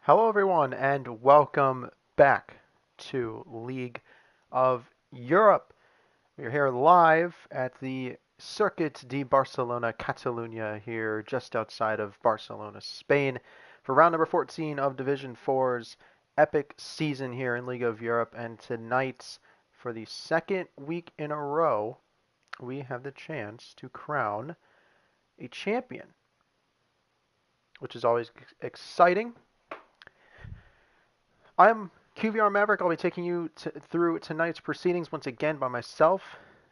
Hello, everyone, and welcome back to League of Europe. We're here live at the Circuit de Barcelona, Catalunya, here just outside of Barcelona, Spain, for round number 14 of Division 4's epic season here in League of Europe. And tonight, for the second week in a row, we have the chance to crown a champion, which is always exciting. I'm QVR Maverick. I'll be taking you through tonight's proceedings once again by myself.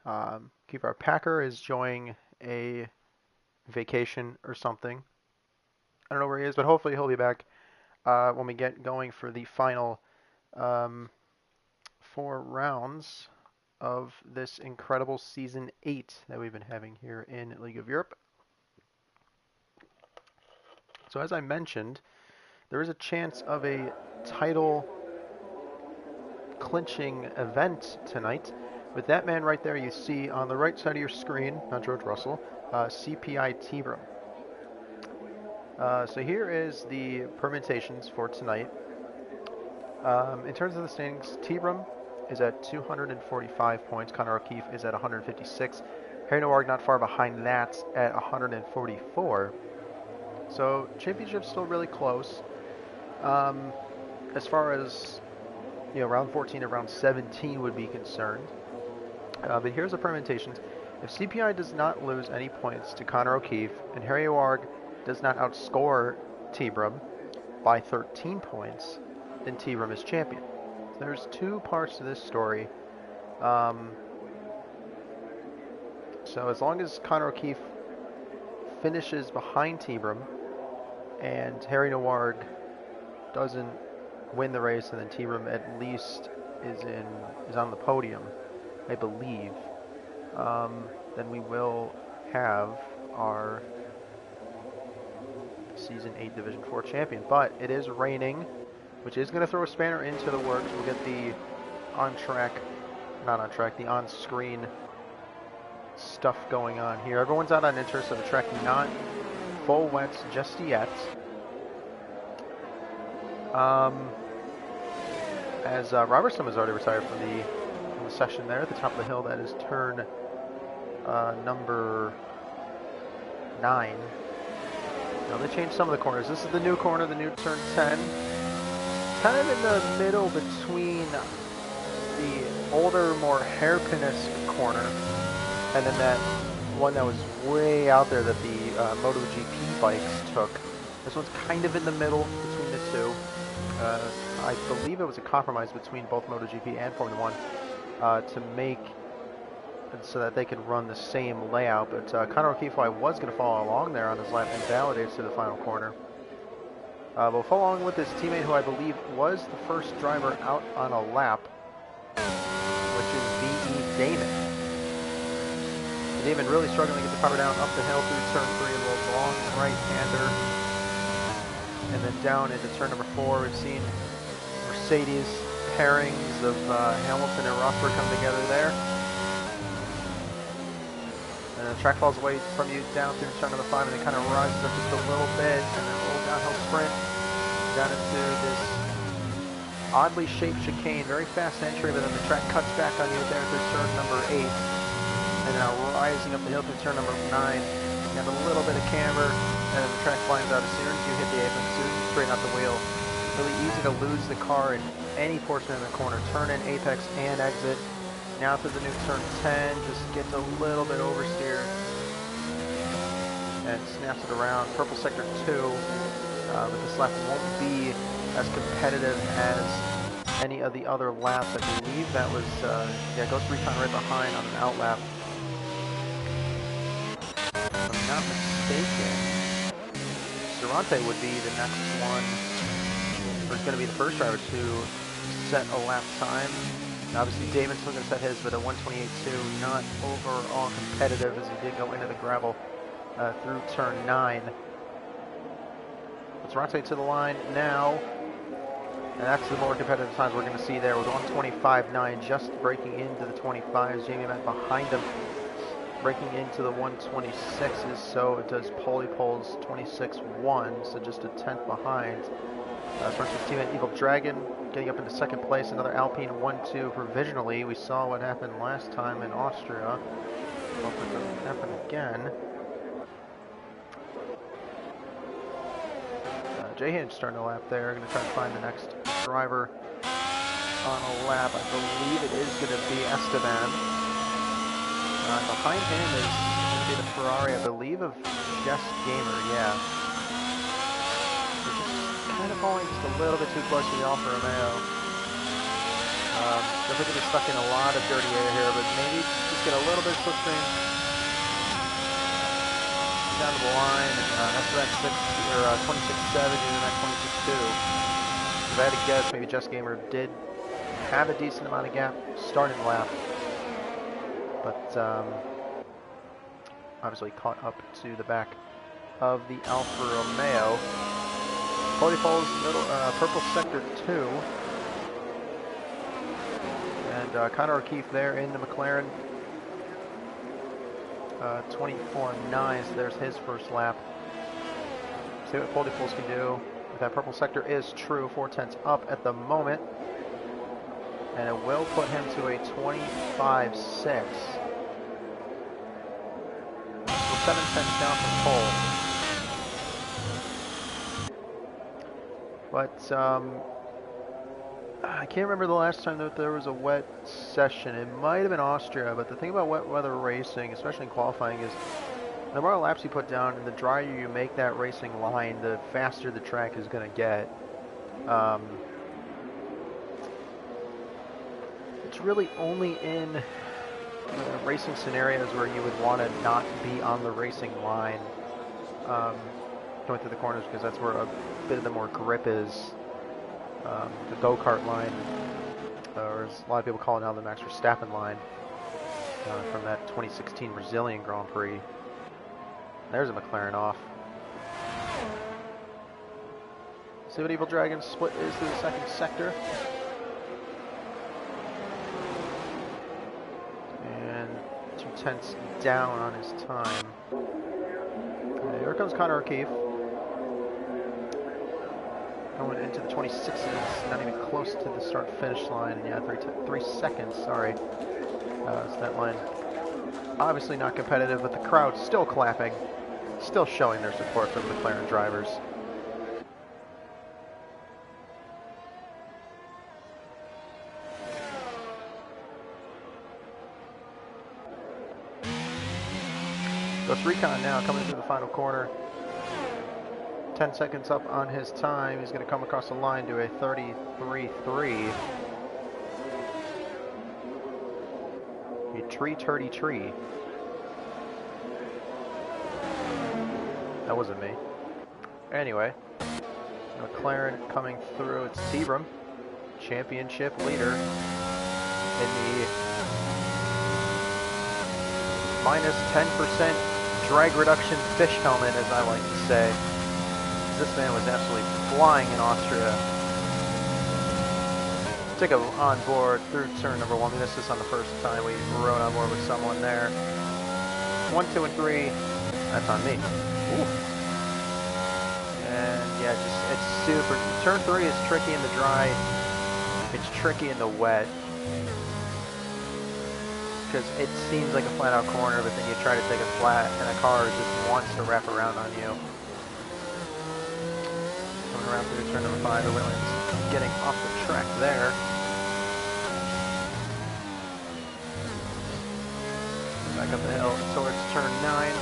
QVR Packer is enjoying a vacation or something. I don't know where he is, but hopefully he'll be back when we get going for the final 4 rounds of this incredible Season 8 that we've been having here in League of Europe. So as I mentioned, there is a chance of a title clinching event tonight. With that man right there, you see on the right side of your screen, not George Russell, CPI Tebrum. So here is the permutations for tonight. In terms of the standings, Tebrum is at 245 points. Connor O'Keefe is at 156. Harry Noirg not far behind that at 144. So championship's still really close. As far as round 14 and round 17 would be concerned. But here's the permutations. If CPI does not lose any points to Connor O'Keefe and Harry Noirg does not outscore Tebrum by 13 points, then Tebrum is champion. So there's two parts to this story. So as long as Connor O'Keefe finishes behind Tebrum and Harry Noirg doesn't win the race, and then Tebrum at least is on the podium, I believe, then we will have our Season 8 Division 4 champion. But it is raining, which is going to throw a spanner into the works. We'll get the the on-screen stuff going on here. Everyone's out on inter, so the track not full wet just yet. As Robertson was already retired from the session there at the top of the hill. That is turn number 9. Now they changed some of the corners. This is the new corner, the new turn 10. Kind of in the middle between the older, more hairpin-esque corner and then that one that was way out there that the MotoGP bikes took. This one's kind of in the middle between the two. I believe it was a compromise between both MotoGP and Formula 1 to make it so that they could run the same layout. But Connor O'Keefe, who I was going to follow along there on his lap, invalidates to the final corner. We'll follow along with his teammate, who I believe was the first driver out on a lap, which is V.E. Damon. Damon really struggling to get the power down up the hill through turn 3, a little long right-hander. And then down into turn number 4, we've seen Mercedes pairings of Hamilton and Rosberg come together there. And the track falls away from you down through turn number 5, and it kind of rises up just a little bit, and then a little downhill sprint down into this oddly shaped chicane. Very fast entry, but then the track cuts back on you there through turn number 8. And now rising up the hill through turn number 9. You have a little bit of camber, and then the track flies out as soon as you hit the apron, as soon as you straighten out the wheel. Really easy to lose the car in any portion of the corner. Turn in, apex, and exit. Now through the new turn 10, just gets a little bit oversteer and snaps it around. Purple sector 2, but this lap won't be as competitive as any of the other laps. I believe that was, Ghost Recon right behind on an out lap. If I'm not mistaken, Durante would be the next one, or is going to be the first driver to set a lap time. And obviously Damon's still going to set his, but a 128.2, not overall competitive as he did go into the gravel through turn 9. Durante to the line now, and that's the more competitive times we're going to see there with 125.9 just breaking into the 25s. Jamie Matt behind him. breaking into the 126s, so does Polypole's 26-1, so just a tenth behind. Starts with teammate Evil Dragon, getting up into second place. Another Alpine 1-2 provisionally. We saw what happened last time in Austria. Hope it doesn't happen again. J-Hinge starting a lap there. Going to try to find the next driver on a lap. I believe it is going to be Esteban. Behind him is going to be the Ferrari, I believe, of Just Gamer, yeah. We're just kind of falling just a little bit too close to the Alfa Romeo. Definitely going to be stuck in a lot of dirty air here, but maybe just get a little bit of slipstream down to the line. After that 26.7, using that 26.2. If I had to guess, maybe Just Gamer did have a decent amount of gap starting the lap, but obviously caught up to the back of the Alfa Romeo. Polypole's little purple sector 2, and Connor O'Keefe there in the McLaren 24.9, so there's his first lap. See what Polypole's can do. If that purple sector is true, 4 tenths up at the moment, and it will put him to a 25.6. 7 tenths down from pole. But I can't remember the last time that there was a wet session. It might have been Austria, but the thing about wet weather racing, especially in qualifying, is the more laps you put down and the drier you make that racing line, the faster the track is going to get. It's really only in racing scenarios where you would want to not be on the racing line going through the corners, because that's where a bit of the more grip is. The go-kart line, or as a lot of people call it now, the Max Verstappen line, from that 2016 Brazilian Grand Prix. There's a McLaren off. See what Evil Dragon's split is through the second sector. And 2 tenths down on his time. Here comes Connor O'Keefe. Going into the 26s, not even close to the start-finish line. Yeah, 3 seconds, sorry. So that line obviously not competitive, but the crowd's still clapping, still showing their support for the McLaren drivers. Ghost Recon now coming through the final corner. 10 seconds up on his time. He's going to come across the line to a 33.3. A tree. That wasn't me. Anyway, McLaren coming through. It's Sebrum, championship leader, in the minus 10% drag reduction fish helmet, as I like to say. This man was absolutely flying in Austria. Took him on board through turn number 1. We missed this on the first time we rode on board with someone there. 1, 2, and 3. That's on me. Ooh. And yeah, it's super. Turn 3 is tricky in the dry. It's tricky in the wet, because it seems like a flat-out corner, but then you try to take a flat, and a car just wants to wrap around on you. Coming around through turn number 5, the Williams getting off the track there. Back up the hill towards turn 9.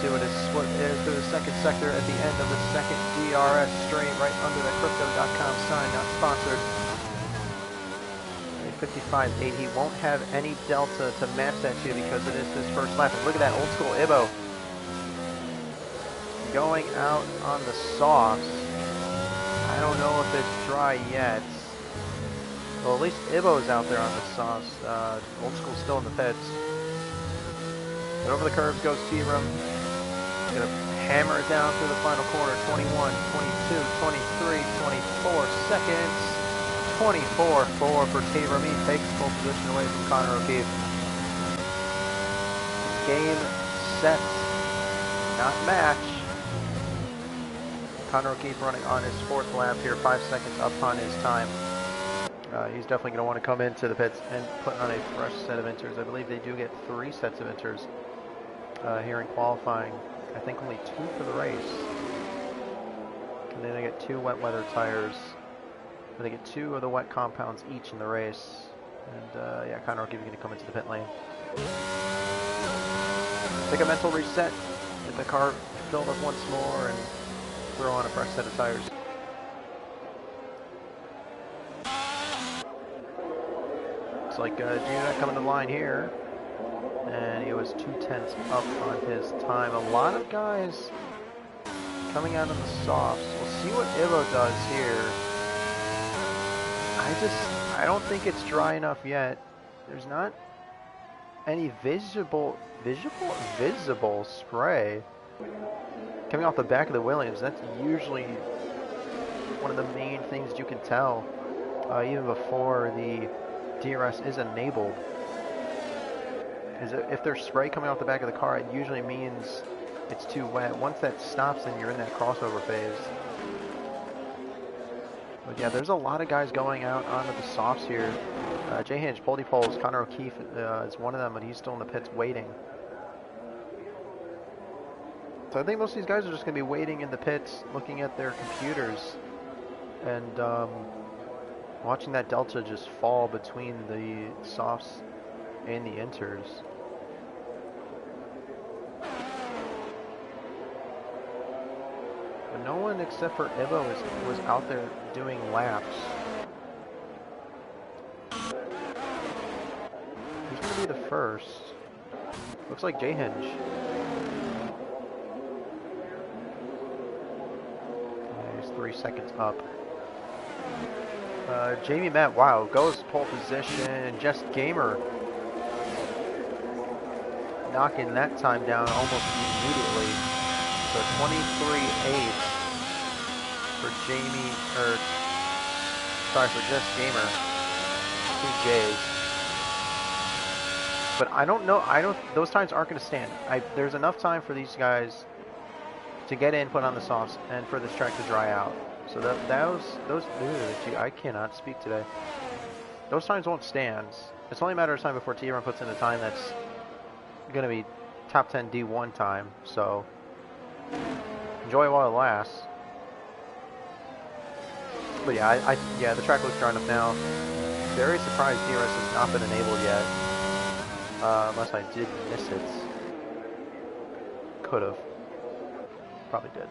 See what his split is through the second sector at the end of the second DRS straight, right under the Crypto.com sign, not sponsored. 55.8. He won't have any delta to match that to, because it is his first lap. And look at that old school Ibo going out on the softs. I don't know if it's dry yet. Well, at least Ibo's out there on the softs. Old school still in the pits. And over the curves goes Sebrum. He's going to hammer it down through the final corner. 21, 22, 23, 24 seconds. 24.4 for Sebrum. He takes pole position away from Connor O'Keefe. Game, set, not match. Connor O'Keefe running on his 4th lap here, 5 seconds up on his time. He's definitely going to want to come into the pits and put on a fresh set of inters. I believe they do get 3 sets of inters here in qualifying. I think only 2 for the race. And then they get 2 wet weather tires. But they get 2 of the wet compounds each in the race. And yeah, Connor O'Keefe is going to come into the pit lane. Take a mental reset, get the car filled up once more, and throw on a fresh set of tires. Looks like Gina coming to the line here, and he was 2/10 up on his time. A lot of guys coming out on the softs. We'll see what Ivo does here. I don't think it's dry enough yet. There's not any visible spray coming off the back of the Williams. That's usually one of the main things you can tell even before the DRS is enabled. Is if there's spray coming off the back of the car, it usually means it's too wet. Once that stops, then you're in that crossover phase. But yeah, there's a lot of guys going out onto the softs here. Jay Hinge, Poldy Poles, Connor O'Keefe is one of them, but he's still in the pits waiting. So I think most of these guys are just going to be waiting in the pits, looking at their computers, and watching that delta just fall between the softs and the inters. But no one except for Ivo was out there doing laps. Who's going to be the first? Looks like Jay Hinge. He's 3 seconds up. Jamie Matt, wow, goes pole position. Just Gamer knocking that time down almost immediately. So 23.8 for Jamie, sorry, for Just Gamer. 2 J's. But I don't know, those times aren't going to stand. There's enough time for these guys to get in, put on the softs, and for this track to dry out. So gee, I cannot speak today. Those times won't stand. It's only a matter of time before T-Run puts in a time that's going to be top 10 D1 time. So enjoy it while it lasts. But yeah, yeah, the track looks dry enough now. Very surprised DRS has not been enabled yet. Unless I did miss it. Could have. Probably did.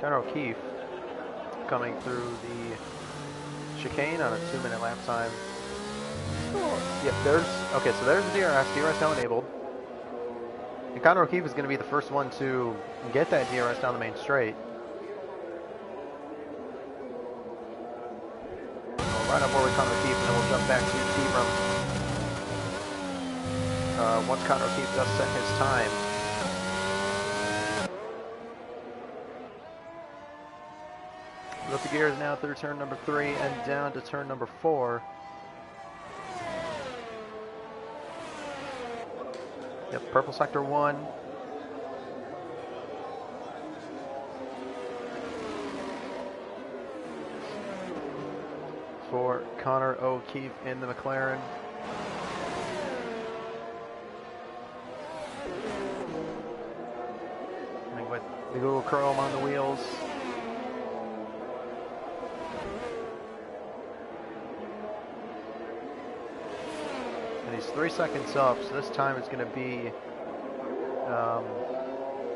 Connor O'Keefe coming through the chicane on a 2-minute lap time. Oh, yeah, okay, so there's the DRS now enabled. And Connor O'Keefe is going to be the first one to get that DRS down the main straight. Right up where we Connor O'Keefe, and then we'll jump back to T-Brum. Once Connor O'Keefe does set his time. Up the gears now through turn number 3 and down to turn number 4. Yep, purple sector 1. For Connor O'Keefe in the McLaren. And with the Google Chrome on the wheels. And he's 3 seconds up, so this time it's going to be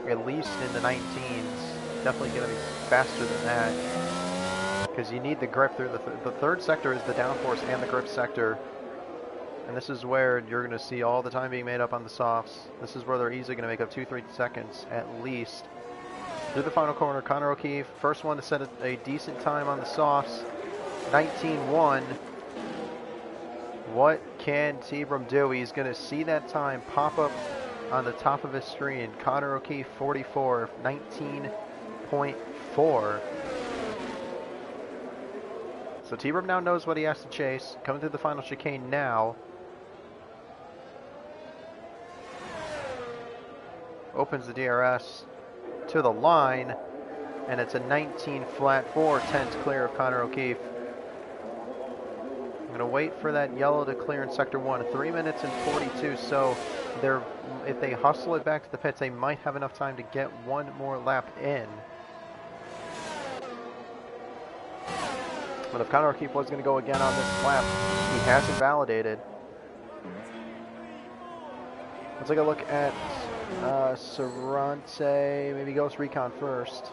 at least in the 19s. Definitely going to be faster than that. Because you need the grip through the third sector is the downforce and the grip sector. And this is where you're going to see all the time being made up on the softs. This is where they're easily going to make up 2-3 seconds at least. Through the final corner, Connor O'Keefe, first one to set a decent time on the softs, 19.1. What can T-Brum do? He's going to see that time pop up on the top of his screen. Connor O'Keefe, 44, 19.4. So T-Brum now knows what he has to chase. Coming through the final chicane now. Opens the DRS to the line, and it's a 19 flat 4/10 clear of Connor O'Keefe. I'm going to wait for that yellow to clear in sector 1. 3 minutes and 42, so if they hustle it back to the pits, they might have enough time to get one more lap in. But if Connor O'Keefe was going to go again on this lap, he hasn't validated. Let's take a look at Cerrante, maybe Ghost Recon first.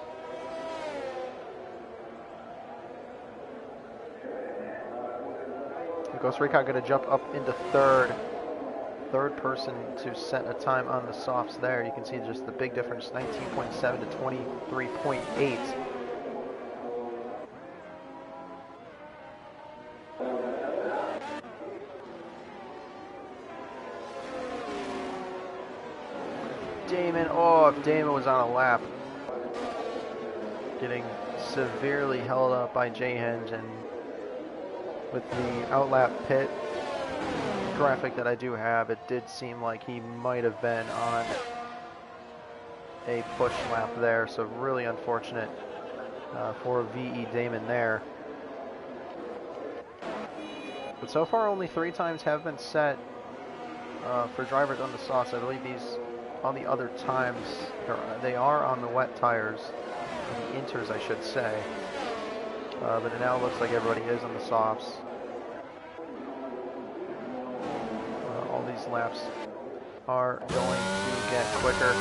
Ghost Recon going to jump up into third person to set a time on the softs there. You can see just the big difference, 19.7 to 23.8. Damon, oh, if Damon was on a lap, getting severely held up by Jay Henge, and with the outlap pit graphic that I do have, it did seem like he might have been on a push lap there, so really unfortunate for VE Damon there. But so far only 3 times have been set for drivers on the softs. I believe these, on the other times, they are on the wet tires, the inters I should say. But it now looks like everybody is on the softs. All these laps are going to get quicker.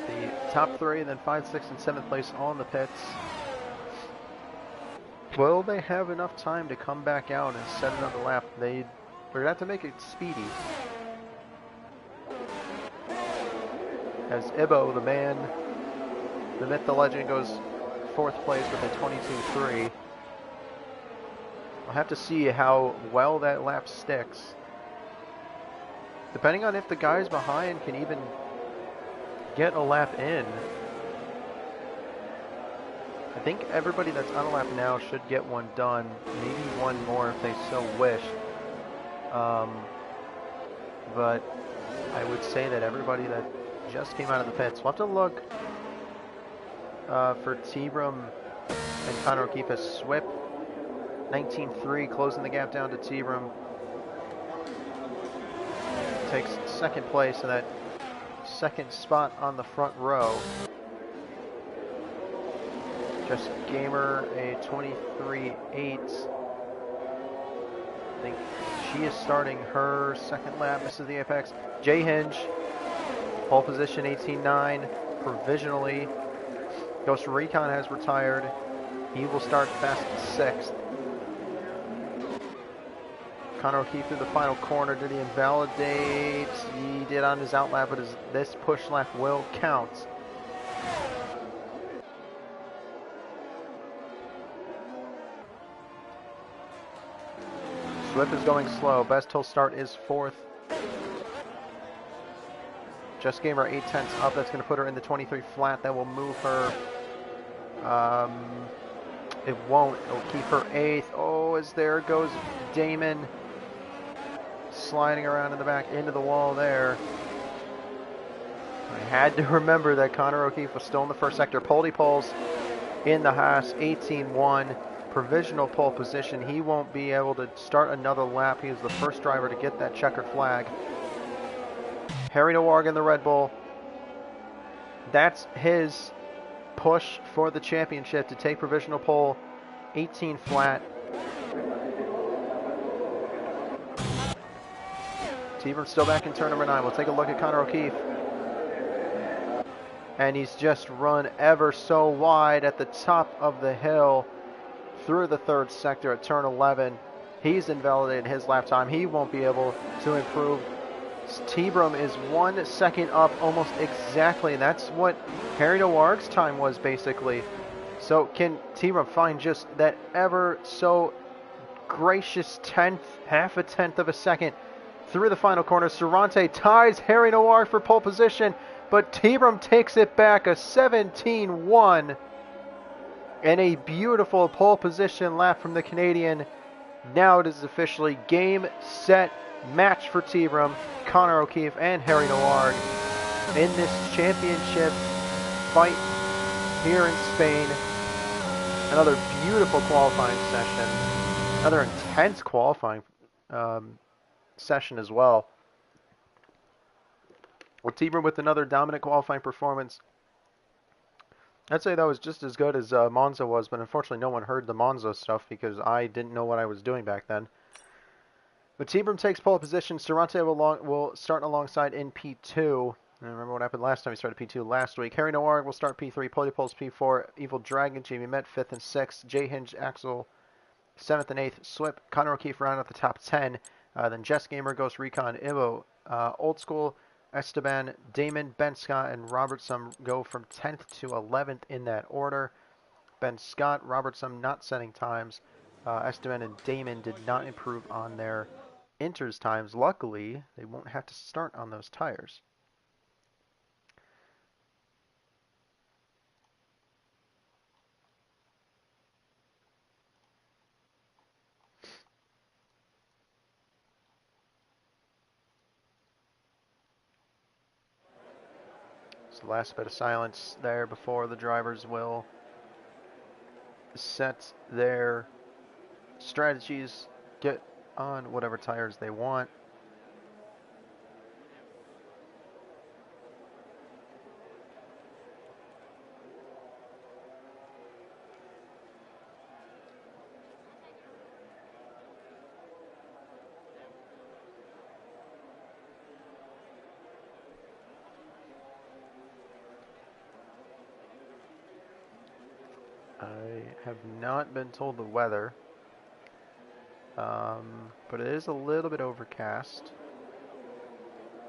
The top 3, then 5, 6, and 7th place all in the pits. Will they have enough time to come back out and set another lap? We're going to have to make it speedy. As Ibo, the man, the myth, the legend, goes 4th place with a 22.3. I'll have to see how well that lap sticks. Depending on if the guys behind can even get a lap in. I think everybody that's on a lap now should get one done, maybe one more if they so wish. But I would say that everybody that just came out of the pits, we'll have to look for T-Brum and Connor O'Keefe as Swip. 19.3, closing the gap down to T-Brum. Takes 2nd place in that 2nd spot on the front row. Just Gamer, a 23.8. I think she is starting her 2nd lap, misses the apex. Jay Henge, pole position 18.9, provisionally. Ghost Recon has retired. He will start fast 6th. Connor O'Keefe through the final corner. Did he invalidate? He did on his outlap, but this push lap will count. Swip is going slow. Best he'll start is 4th. Just Gamer 0.8 up. That's going to put her in the 23 flat. That will move her. It won't. It'll keep her 8th. Oh, as there goes Damon. Sliding around in the back into the wall there. I had to remember that Connor O'Keefe was still in the 1st sector. Poldy poles in the Haas, 18.1. Provisional pole position. He won't be able to start another lap. He is the 1st driver to get that checkered flag. Harry Nowarg in the Red Bull. That's his push for the championship to take provisional pole. 18 flat. T-Brum still back in turn number 9. We'll take a look at Connor O'Keefe. And he's just run ever so wide at the top of the hill through the 3rd sector at turn 11. He's invalidated his lap time. He won't be able to improve. T-Brum is 1 second up almost exactly. That's what Harry Nowarg's time was basically. So can T-Rum find just that ever so gracious half a tenth of a second through the final corner? Cerrante ties Harry Noir for pole position, but T-Rum takes it back a 17-1 and a beautiful pole position lap from the Canadian. Now it is officially game, set, match for T-Rum, Connor O'Keefe, and Harry Noir in this championship fight here in Spain. Another beautiful qualifying session. Another intense qualifying session as well. Well, T-Rum with another dominant qualifying performance. I'd say that was just as good as Monza was, but unfortunately no one heard the Monza stuff because I didn't know what I was doing back then. But T-Rum takes pole position. Cerrante will start alongside in P2. I remember what happened last time he started P2 last week. Harry Noir will start P3, Polypoles P4, Evil Dragon, Jamie Met 5th and 6th, J Hinge, Axel 7th and 8th, Swip, Connor O'Keefe round out the top 10. Then Jess Gamer, Ghost Recon, Ivo, Old School, Esteban, Damon, Ben Scott, and Robertson go from 10th to 11th in that order. Ben Scott, Robertson not setting times. Esteban and Damon did not improve on their Inters times. Luckily, they won't have to start on those tires. So the last bit of silence there before the drivers will set their strategies, get on whatever tires they want. I have not been told the weather, but it is a little bit overcast.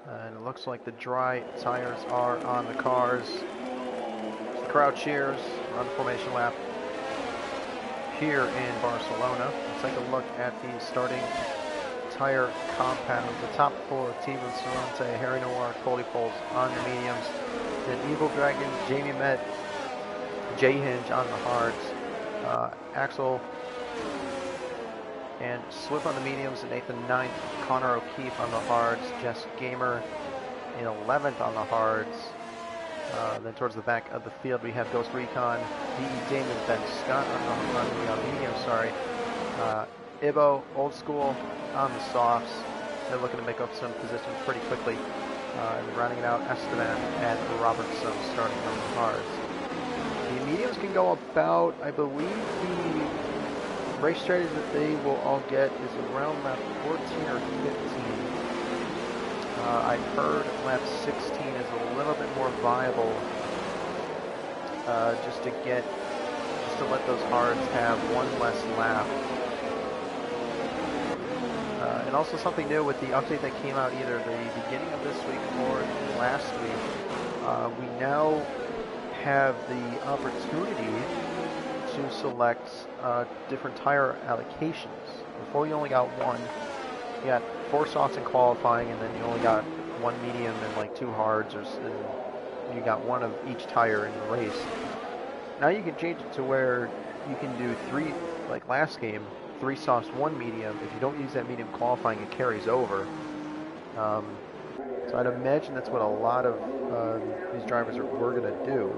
And it looks like the dry tires are on the cars. The crowd cheers on the formation lap here in Barcelona. Let's take a look at the starting tire compound. The top four, T-Rum, Cerrante, Harry Noir, Polypoles on the mediums. Then Evil Dragon, Jamie Met, J Hinge on the hards. Axel and Swip on the mediums, and Nathan 9th, Connor O'Keefe on the hards, Jess Gamer in 11th on the hards. Then towards the back of the field we have Ghost Recon, D.E. Damon, Ben Scott on the medium, Ibo, Old School on the softs. They're looking to make up some positions pretty quickly. And rounding it out, Esteban and Robertson starting on the hards. The mediums can go about, I believe the race strategy that they will all get is around lap 14 or 15. I've heard lap 16 is a little bit more viable, just to let those hards have one less lap. And also something new with the update that came out either the beginning of this week or last week, we now have the opportunity to select different tire allocations. Before you only got one. You got 4 softs in qualifying, and then you only got 1 medium and like 2 hards, and you got 1 of each tire in the race. Now you can change it to where you can do 3, like last game, 3 softs, 1 medium. If you don't use that medium qualifying, it carries over. So I'd imagine that's what a lot of these drivers were going to do.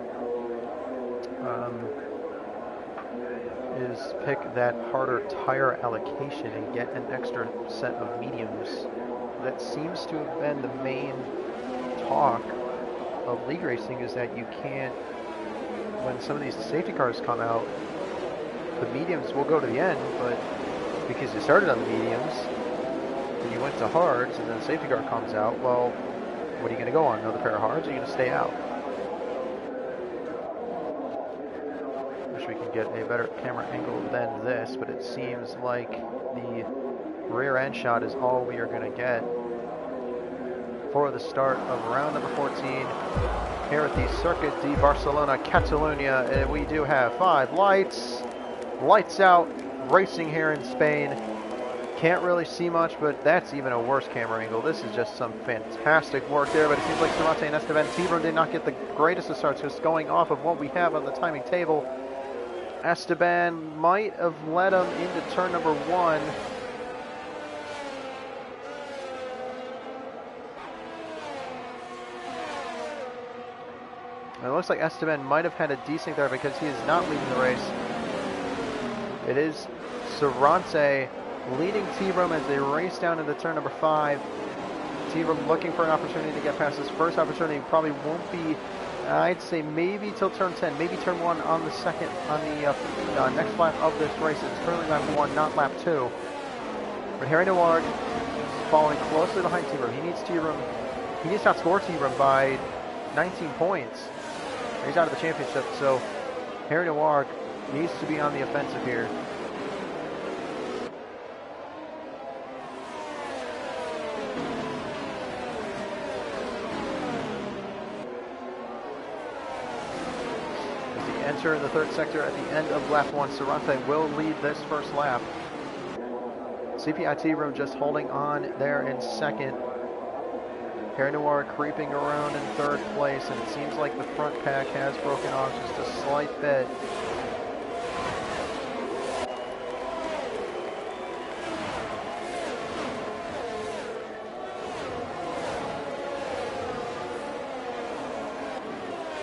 Is pick that harder tire allocation and get an extra set of mediums. That seems to have been the main talk of league racing, is that you can't, when some of these safety cars come out, the mediums will go to the end, but because you started on the mediums and you went to hards and then the safety car comes out, well, what are you going to go on? Another pair of hards, or are you going to stay out? Wish we could get a better camera angle than this, but it seems like the rear end shot is all we are going to get for the start of round number 14 here at the Circuit de Barcelona, Catalunya. And we do have 5 lights out, racing here in Spain. Can't really see much, but that's even a worse camera angle. This is just some fantastic work there, but it seems like Cervantes and Esteban Tibro did not get the greatest of starts, just going off of what we have on the timing table. Esteban might have led him into turn number 1. It looks like Esteban might have had a desync there because he is not leading the race. It is Cervantes leading T-Brum as they race down into turn number 5. T-Brum looking for an opportunity to get past his first opportunity. Probably won't be, I'd say maybe till turn 10, maybe turn 1 on the second, on the next lap of this race. It's currently lap 1, not lap 2. But Harry Noir following closely behind T-Brum. He needs T-Brum, he needs to outscore T-Brum by 19 points. He's out of the championship, so Harry Noir needs to be on the offensive here. In the third sector at the end of lap 1, Cervantes will lead this first lap. CPI T-Brum just holding on there in second. Harry Noir creeping around in third place, and it seems like the front pack has broken off just a slight bit.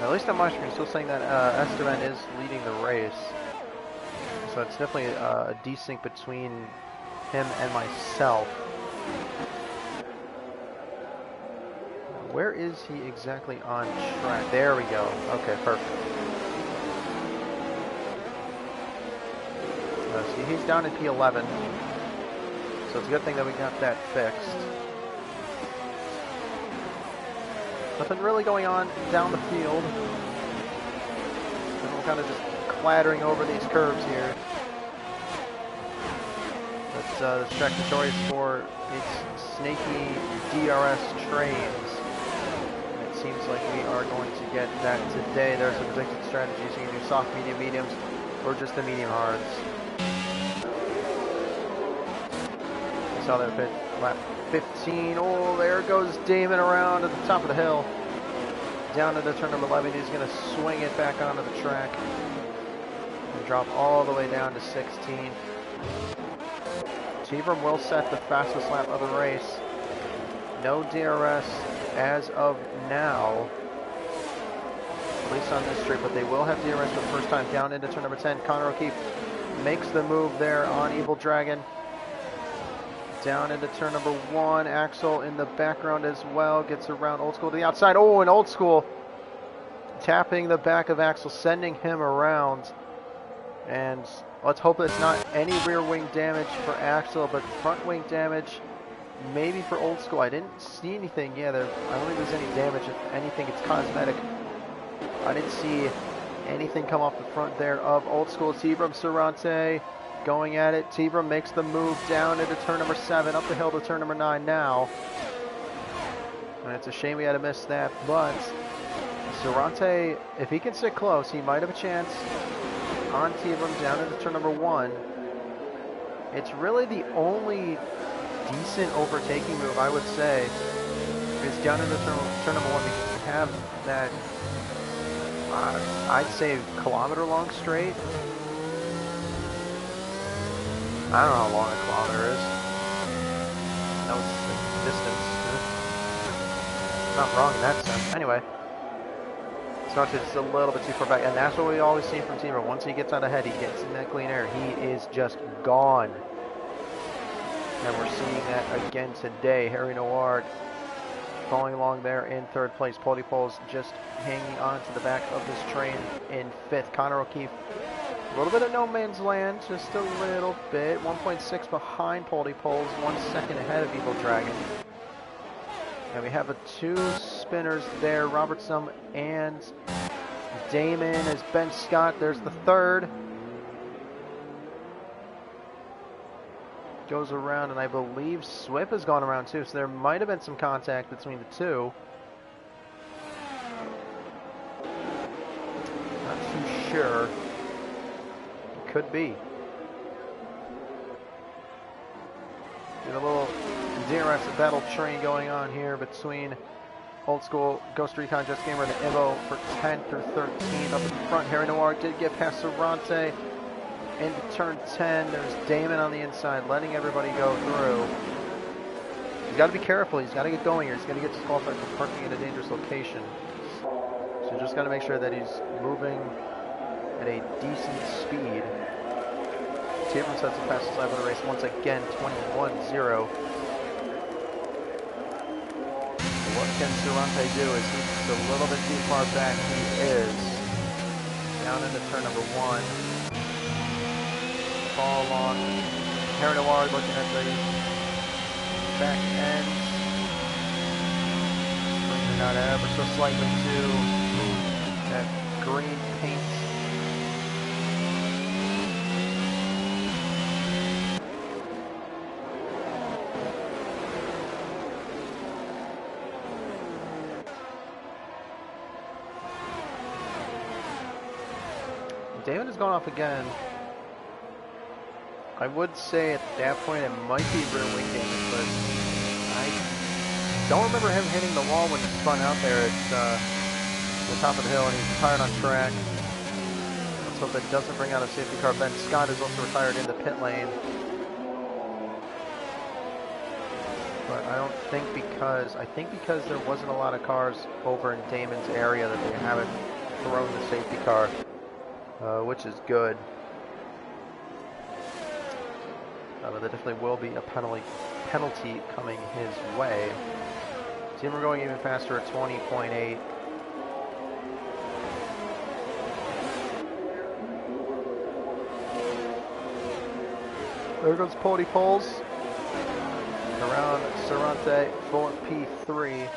At least on my screen, still saying that Esteban is leading the race. So it's definitely a desync between him and myself. Where is he exactly on track? There we go. Okay, perfect. See, he's down in P11. So it's a good thing that we got that fixed. Nothing really going on down the field. And we're kind of just clattering over these curves here. But this track notorious for its snaky DRS trains. And it seems like we are going to get that today. There's a predicted strategy, so you can do soft, medium, mediums, or just the medium hards. We saw that pit lap 15. Oh, there goes Damon around at the top of the hill. Down into turn number 11. He's going to swing it back onto the track and drop all the way down to 16. T-Brum will set the fastest lap of the race. No DRS as of now, at least on this straight, but they will have DRS for the first time. Down into turn number 10. Connor O'Keefe makes the move there on Evil Dragon. Down into turn number 1, Axel in the background as well, gets around Old School to the outside. Oh, and Old School tapping the back of Axel, sending him around. And let's hope it's not any rear wing damage for Axel, but front wing damage maybe for Old School. I didn't see anything. Yeah, I don't think there's any damage. If anything, it's cosmetic. I didn't see anything come off the front there of Old School. T-Brum Cervantes going at it. T-Brum makes the move down into turn number 7, up the hill to turn number 9 now. And it's a shame we had to miss that, but Cervantes, if he can sit close, he might have a chance on T-Brum down into turn number 1. It's really the only decent overtaking move, I would say, is down into turn number 1, because you have that, I'd say, kilometer-long straight. I don't know how long a kilometer is. That was the distance. Not wrong in that sense. Anyway, it's a little bit too far back, and that's what we always see from T-Brum. Once he gets out ahead, he gets in that clean air. He is just gone. And we're seeing that again today. Harry Noir following along there in third place. Poldy Poles just hanging on to the back of this train in 5th. Connor O'Keefe, a little bit of no man's land, just a little bit. 1.6 behind Poldy Poles, 1 second ahead of Evil Dragon. And we have a 2 spinners there, Robertson and Damon as Ben Scott. There's the 3rd. goes around, and I believe Swip has gone around too, so there might have been some contact between the two. Not too sure. It could be. Get a little DRS battle train going on here between Old School, Ghost Recon, Just Gamer, and the Evo for 10 through 13. Up in front, Harry Noir did get past Cerrante into turn 10. There's Damon on the inside, letting everybody go through. He's got to be careful. He's got to get going here. He's going to get disqualified for parking in a dangerous location. So just got to make sure that he's moving at a decent speed. Tabram sets the fastest lap of the race once again, 21-0. What can Cerrante do? Is he's a little bit too far back? He is. Down into turn number 1. Fall along. Harry Noir looking at the back end. Bringing it out ever so slightly to that green paint. David has gone off again. I would say at that point it might be rear wing damage, but I don't remember him hitting the wall when he spun out there at the top of the hill, and he's retired on track. Let's hope that doesn't bring out a safety car. Ben Scott is also retired in the pit lane. But I don't think I think because there wasn't a lot of cars over in Damon's area that they haven't thrown the safety car. Which is good. But there definitely will be a penalty coming his way. Team are going even faster at 20.8. There goes Pody Poles. Around Cerrante for P3.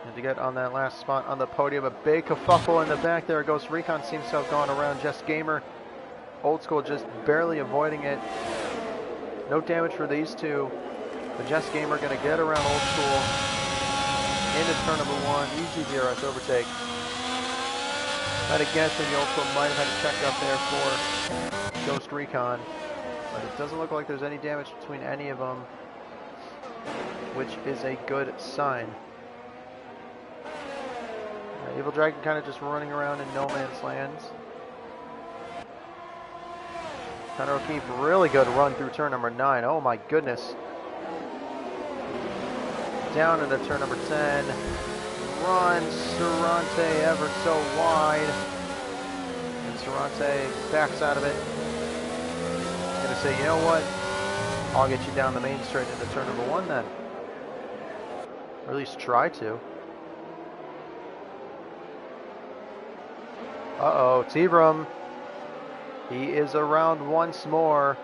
And to get on that last spot on the podium, a big kerfuffle in the back there. Ghost Recon seems to have gone around Just Gamer. Old School just barely avoiding it. No damage for these two. But Just Gamer going to get around Old School into turn number 1. Easy DRS overtake. I'd have guessed maybe Old School might have had a check up there for Ghost Recon. But it doesn't look like there's any damage between any of them, which is a good sign. Evil Dragon kind of just running around in no man's land. Connor O'Keefe, really good run through turn number 9. Oh my goodness. Down into turn number 10. Run, Cerrante ever so wide. And Cerrante backs out of it. Gonna say, you know what? I'll get you down the main straight into turn number 1 then. Or at least try to. Uh-oh, Tabram. He is around once more.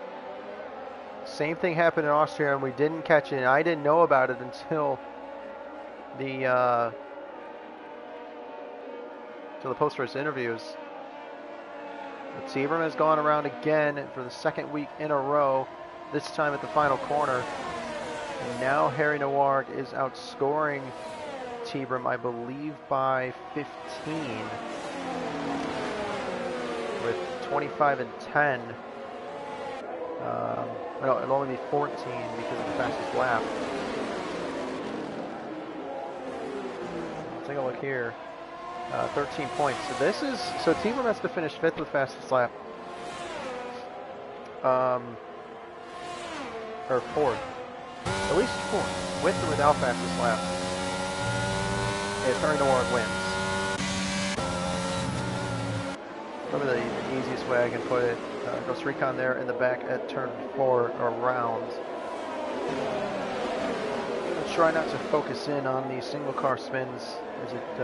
Same thing happened in Austria, and we didn't catch it, and I didn't know about it until the post-race interviews. But Tabram has gone around again for the second week in a row, this time at the final corner. And now Harry Noir is outscoring Tabram, I believe, by 15. With 25 and 10. No, it'll only be 14 because of the fastest lap. Take a look here. 13 points. So Tabram has to finish 5th with fastest lap. Or 4th. At least 4th. With or without fastest lap. If Harry Noir wins. Probably the easiest way I can put it. Ghost Recon there in the back at turn 4 around. I'll try not to focus in on the single car spins, as it's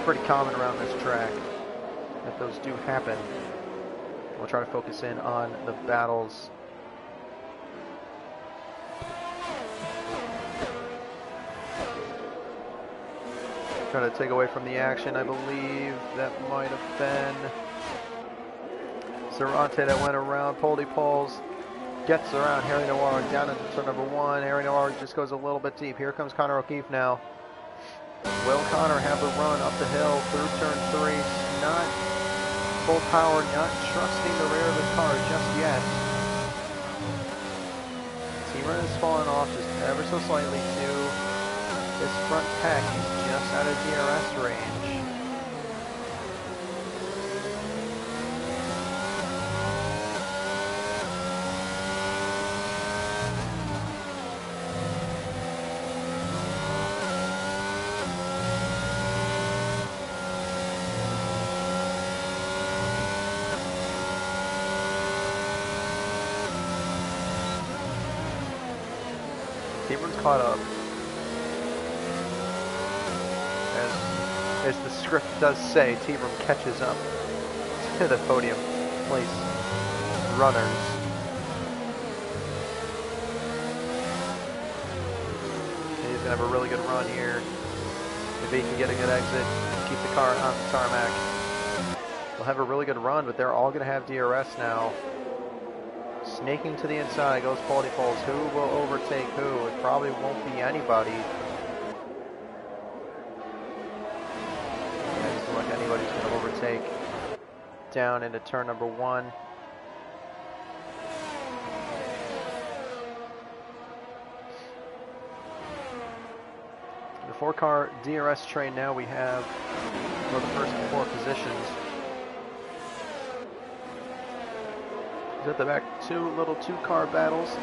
pretty common around this track that those do happen. We'll try to focus in on the battles. Trying to take away from the action. I believe that might have been Cerrante that went around. Poldy Poles gets around Harry Noir down into turn number 1. Harry Noir just goes a little bit deep. Here comes Connor O'Keefe now. Will Connor have the run up the hill through turn 3? Not full power, not trusting the rear of his car just yet. T-Run has fallen off just ever so slightly to this front pack. He's just out of DRS range. T-Run's caught up. As the script does say, T-Run catches up to the podium place runners. He's gonna have a really good run here. If he can get a good exit, keep the car on the tarmac. They'll have a really good run, but they're all gonna have DRS now. Snaking to the inside goes Poldy Poles. Who will overtake who? It probably won't be anybody. Yeah, doesn't look like anybody's going to overtake. Down into turn number 1. The 4-car DRS train now we have for the first 4 positions. At the back, 2 little 2-car battles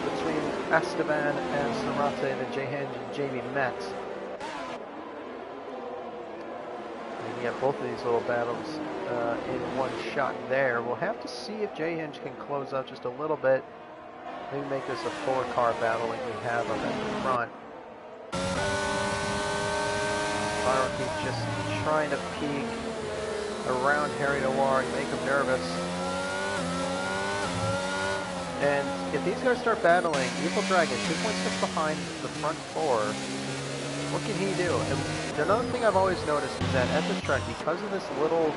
between Esteban and Sarate, and then J-Hinge and Jamie met. And you have both of these little battles in one shot there. We'll have to see if J-Hinge can close up just a little bit. Maybe make this a 4-car battle like we have up at the front. O'Keefe just trying to peek around Harry Noir and make him nervous. And if these guys start battling, Evil Dragon 2.6 behind the front 4, what can he do? And another thing I've always noticed is that at this track, because of this little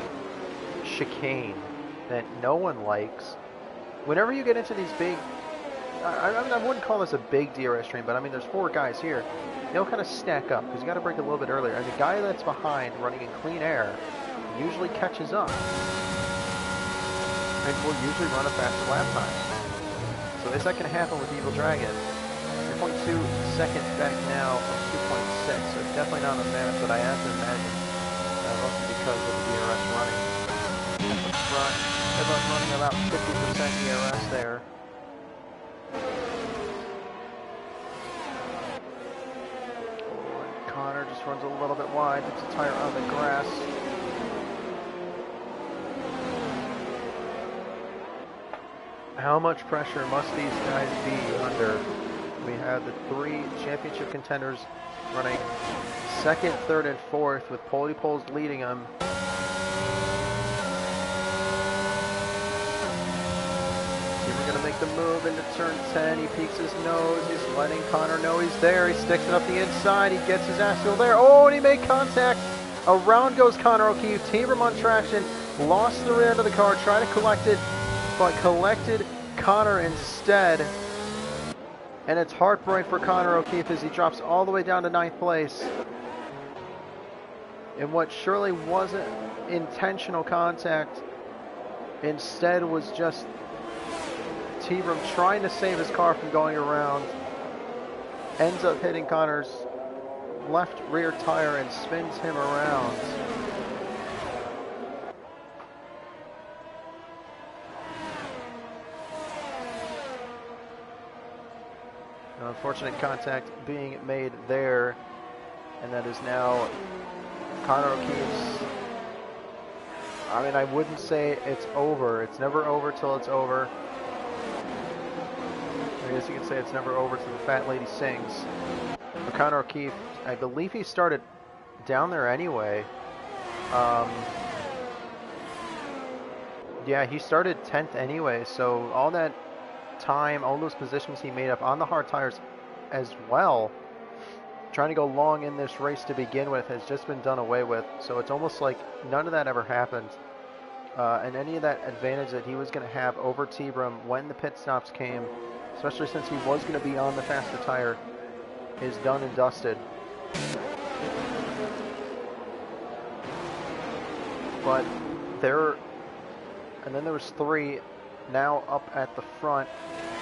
chicane that no one likes, whenever you get into these big, I wouldn't call this a big DRS train, but I mean there's 4 guys here, they'll kind of stack up, because you got to break a little bit earlier, and the guy that's behind running in clean air usually catches up, and will usually run a faster lap time. So is that going to happen with Evil Dragon? 3.2 seconds back now from 2.6, so definitely not a match that I have to imagine, mostly because of the DRS running. At the front, everyone's running about 50% DRS there. Oh, and Connor just runs a little bit wide, puts a tire on the grass. How much pressure must these guys be under? We have the 3 championship contenders running 2nd, 3rd, and 4th with Poldy Poles leading them. We're going to make the move into turn 10. He peeks his nose. He's letting Connor know he's there. He sticks it up the inside. He gets his ass wheel there. Oh, and he made contact. Around goes Connor O'Keefe. T-Rim on traction. Lost the rear end of the car. Tried to collect it, but collected Connor instead. And it's heartbreak for Connor O'Keefe as he drops all the way down to 9th place. In what surely wasn't intentional contact, instead was just T-Rim trying to save his car from going around. Ends up hitting Connor's left rear tire and spins him around. Unfortunate contact being made there, and that is now Connor O'Keefe's. I mean, I wouldn't say it's over. It's never over till it's over. I guess you could say it's never over till the fat lady sings. But Connor O'Keefe, I believe he started down there anyway. Yeah, he started 10th anyway, so all that time, all those positions he made up on the hard tires as well, trying to go long in this race to begin with, has just been done away with. So it's almost like none of that ever happened. and any of that advantage that he was going to have over T-Brum when the pit stops came, especially since he was going to be on the faster tire, is done and dusted. But and then there was 3 now up at the front.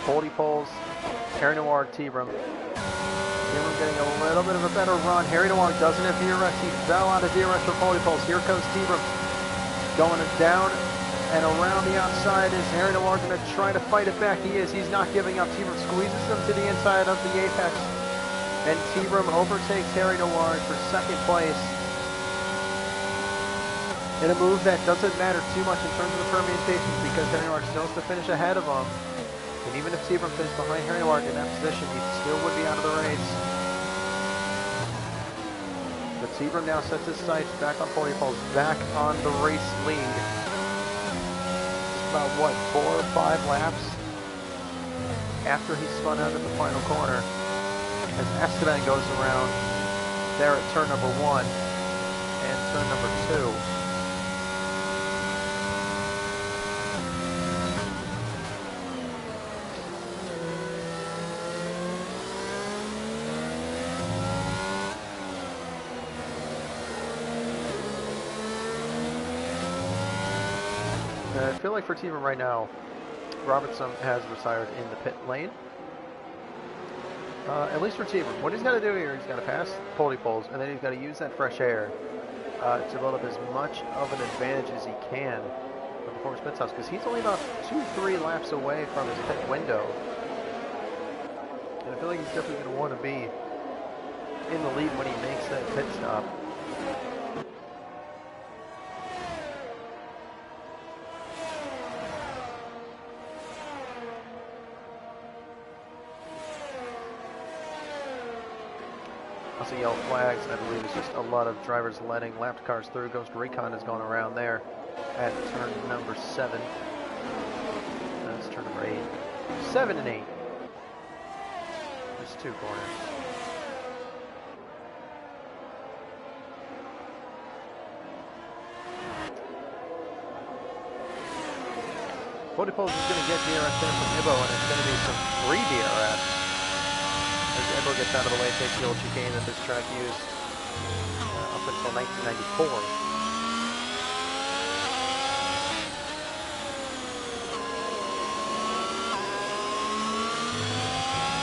Poldy Poles, Harry Noir, T-Brum. T-Brum getting a little bit of a better run. Harry Noir doesn't have DRS. He fell out of DRS for Poldy Poles. Here comes T-Brum. Going down and around the outside. Is Harry Noir going to try to fight it back? He is. He's not giving up. T-Brum squeezes him to the inside of the apex. And T-Brum overtakes Harry Noir for 2nd place. In a move that doesn't matter too much in terms of the permutations because Harry Noir still has to finish ahead of him. And even if T-Brum finished behind Harry Noir in that position, he still would be out of the race. But T-Brum now sets his sights back on Poldy Poles, back on the race lead. It's about, what, 4 or 5 laps after he spun out at the final corner. As Esteban goes around there at turn number 1 and turn number 2. I feel like for T-Brum right now, Robertson has retired in the pit lane. At least for T-Brum. What he's got to do here, he's got to pass Poldy Poles, and then he's got to use that fresh air to build up as much of an advantage as he can for the performance pit stops, because he's only about 2-3 laps away from his pit window. And I feel like he's definitely going to want to be in the lead when he makes that pit stop. Also yellow flags, and I believe it's just a lot of drivers letting lapped cars through. Ghost Recon is going around there at turn number 7. That's turn number 8. 7 and 8. There's 2 corners. Poldy Poles is going to get DRS there from Ibo, and it's going to be some free DRS. As Ibo gets out of the way, takes the old chicane that this track used up until 1994.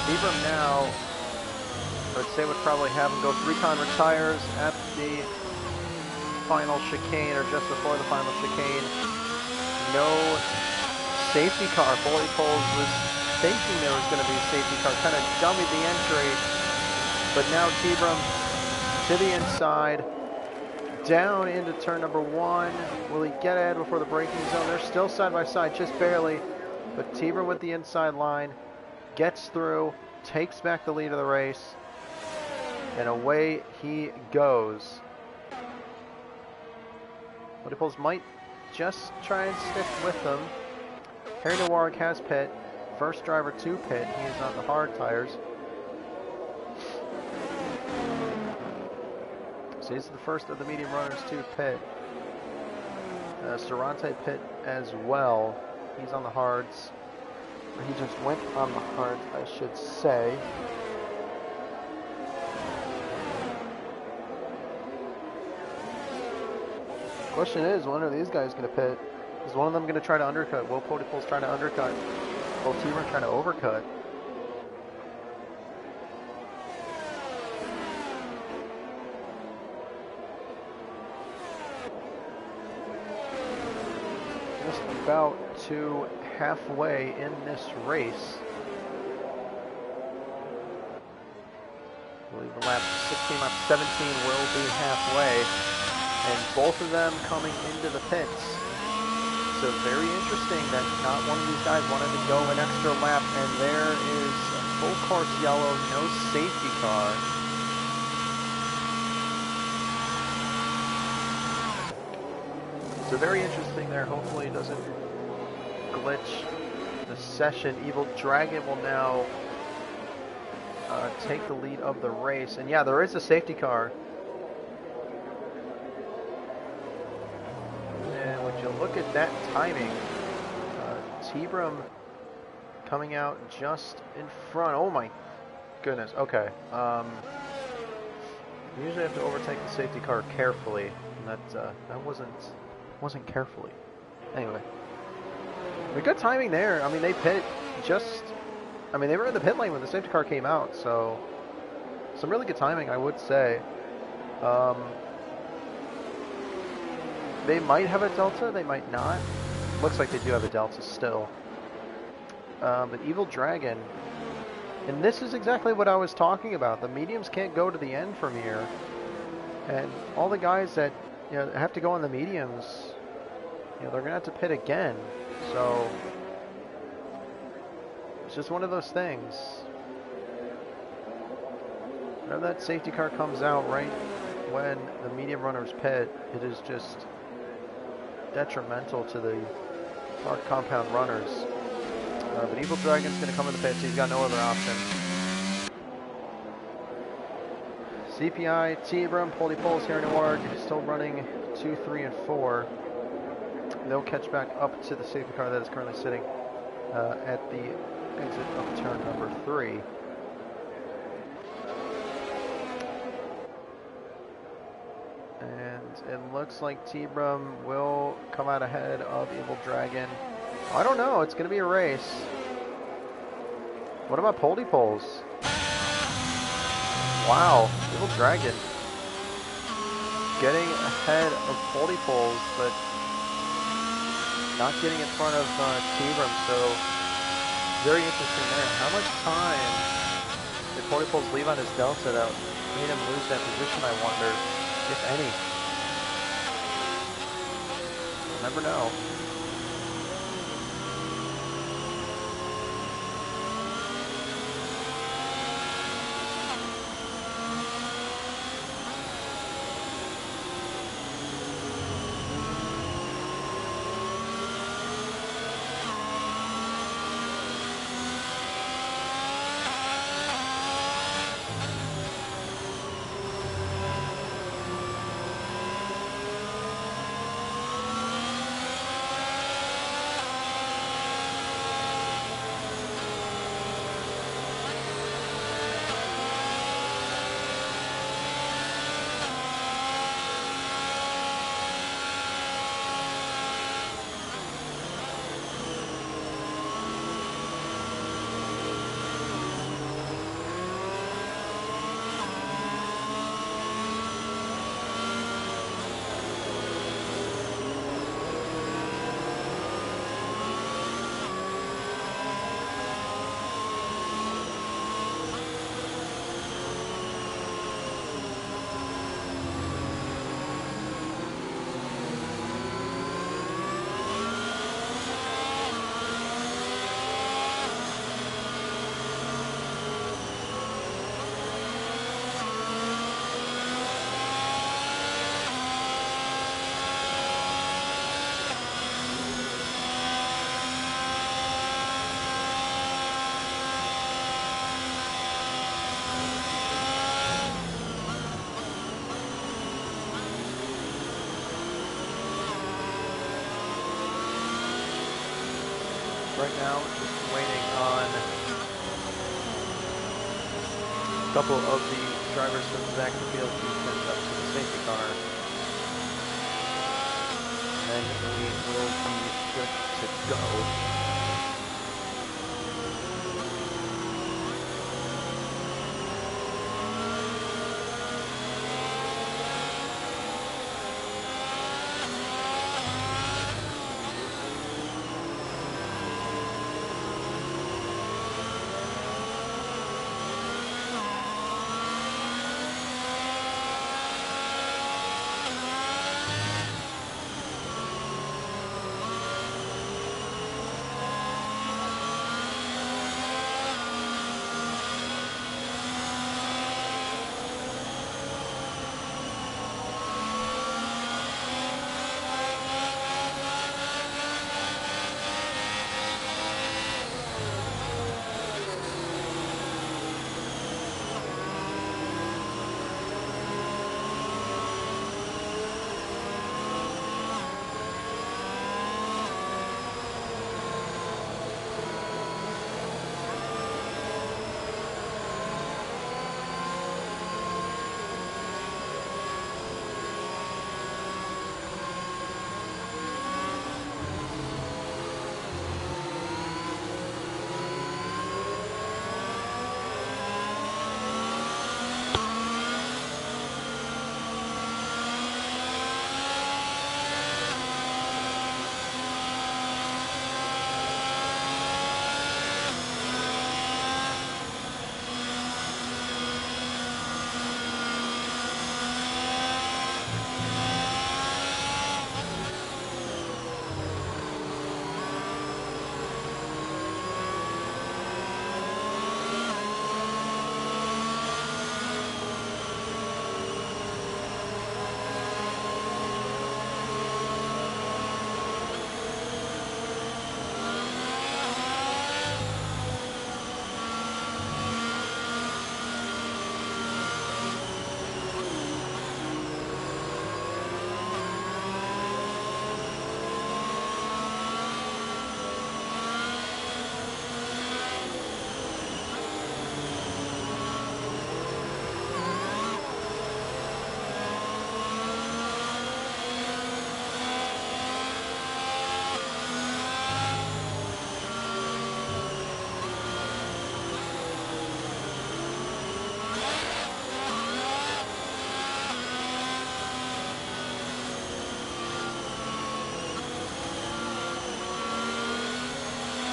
T-Brum now, I would say, would probably have him go. Recon retires at the final chicane, or just before the final chicane. No safety car. Poldy Poles was thinking there was going to be a safety car, kind of dummied the entry, but now T-Brum to the inside, down into turn number 1. Will he get ahead before the braking zone? They're still side by side, just barely, but T-Brum with the inside line, gets through, takes back the lead of the race, and away he goes. Poldy Poles might just try and stick with them. Harry Noir has pit. First driver to pit. He is on the hard tires. So he's the first of the medium runners to pit. Serrante pit as well. He's on the hards. Or he just went on the hards, I should say. Question is, when are these guys going to pit? Is one of them going to try to undercut? Will Poldy Poles try to undercut? Will T-Brum trying to overcut? Just about to halfway in this race. I believe the lap 16, lap 17 will be halfway. And both of them coming into the pits. So very interesting that not one of these guys wanted to go an extra lap, and there is a full course yellow, no safety car. So very interesting there. Hopefully it doesn't glitch the session. Evil Dragon will now take the lead of the race. And yeah, there is a safety car. And would you look look at that timing. T-Brum coming out just in front. Oh my goodness. Okay. Usually have to overtake the safety car carefully, and that wasn't carefully. Anyway, but good timing there. I mean, they pit just. I mean, they were in the pit lane when the safety car came out, so some really good timing, I would say. They might have a Delta, they might not. Looks like they do have a Delta still. But Evil Dragon, and this is exactly what I was talking about. The mediums can't go to the end from here, and all the guys that have to go on the mediums, they're gonna have to pit again. So it's just one of those things. Whenever that safety car comes out right when the medium runners pit, it is just detrimental to the park compound runners. But Evil Dragon's going to come in the pits. He's got no other option. CPI, T-Brum, Poldy Poles here in Newark, still running 2, 3, and 4. They'll catch back up to the safety car that is currently sitting at the exit of turn number 3. And it looks like T-Brum will come out ahead of Evil Dragon. I don't know, it's going to be a race. What about Poldy Poles? Wow, Evil Dragon getting ahead of Poldy Poles, but not getting in front of T-Brum, so very interesting there. How much time did Poldy Poles leave on his Delta that made him lose that position, I wonder, if any? We'll never know. Right now, just waiting on a couple of the drivers from the back of the field to send up to the safety car. And then we will be good to go.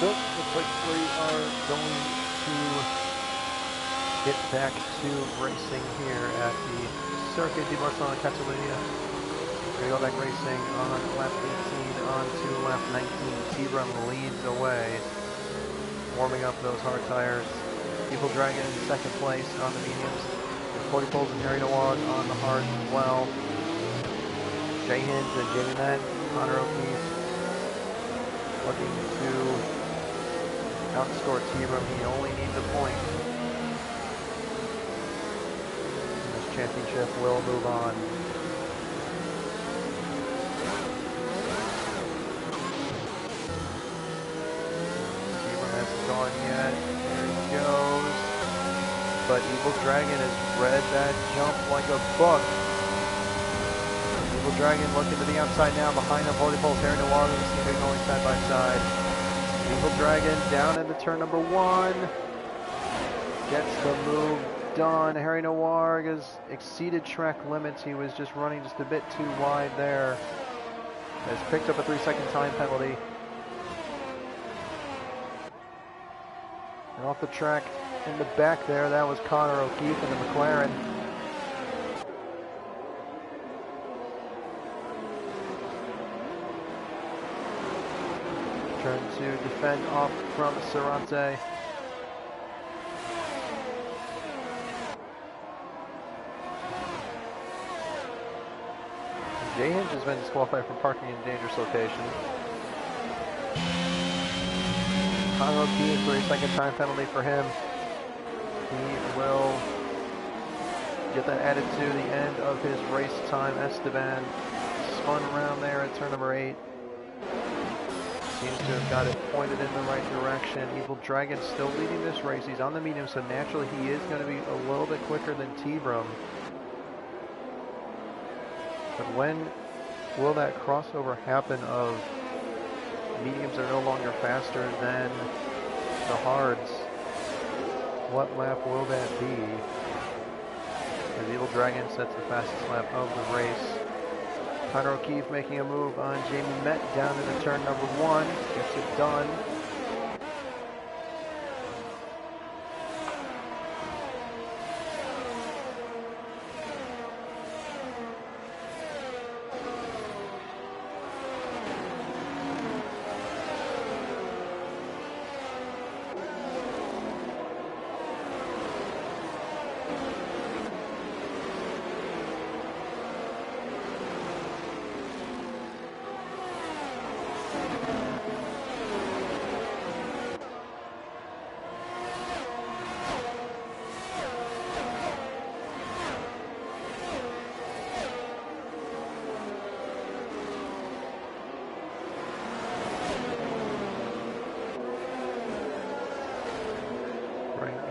So, looks like we are going to get back to racing here at the Circuit de Barcelona Catalunya. We're going to go back racing on lap 18 on to lap 19. T-Brum leads away, warming up those hard tires. Evil Dragon in second place on the mediums. 40 poles and Harry Noir on the hards as well. Jay Hinge and Jamie Mann, Connor O'Keefe looking to outscore T-Brum. He only needs a point. And this championship will move on. T-Brum hasn't gone yet. There he goes. But Evil Dragon has read that jump like a book. Evil Dragon looking to the outside now, behind him, Holy Pulse, Harry Noir, we see they're going side by side. Evil Dragon down into turn number 1. Gets the move done. Harry Noir has exceeded track limits. He was just running just a bit too wide there. Has picked up a 3-second time penalty. And off the track in the back there, that was Connor O'Keefe in the McLaren. Trying to defend off from Cerante. Jay Hinge has been disqualified for parking in a dangerous location. Connor O'Keefe, 3-second time penalty for him. He will get that added to the end of his race time. Esteban spun around there at turn number 8. Seems to have got it pointed in the right direction. Evil Dragon still leading this race. He's on the medium, so naturally he is going to be a little bit quicker than T-Brum. But when will that crossover happen of mediums are no longer faster than the hards? What lap will that be? As Evil Dragon sets the fastest lap of the race. Connor O'Keefe making a move on Jamie Met down into turn number 1. Gets it done.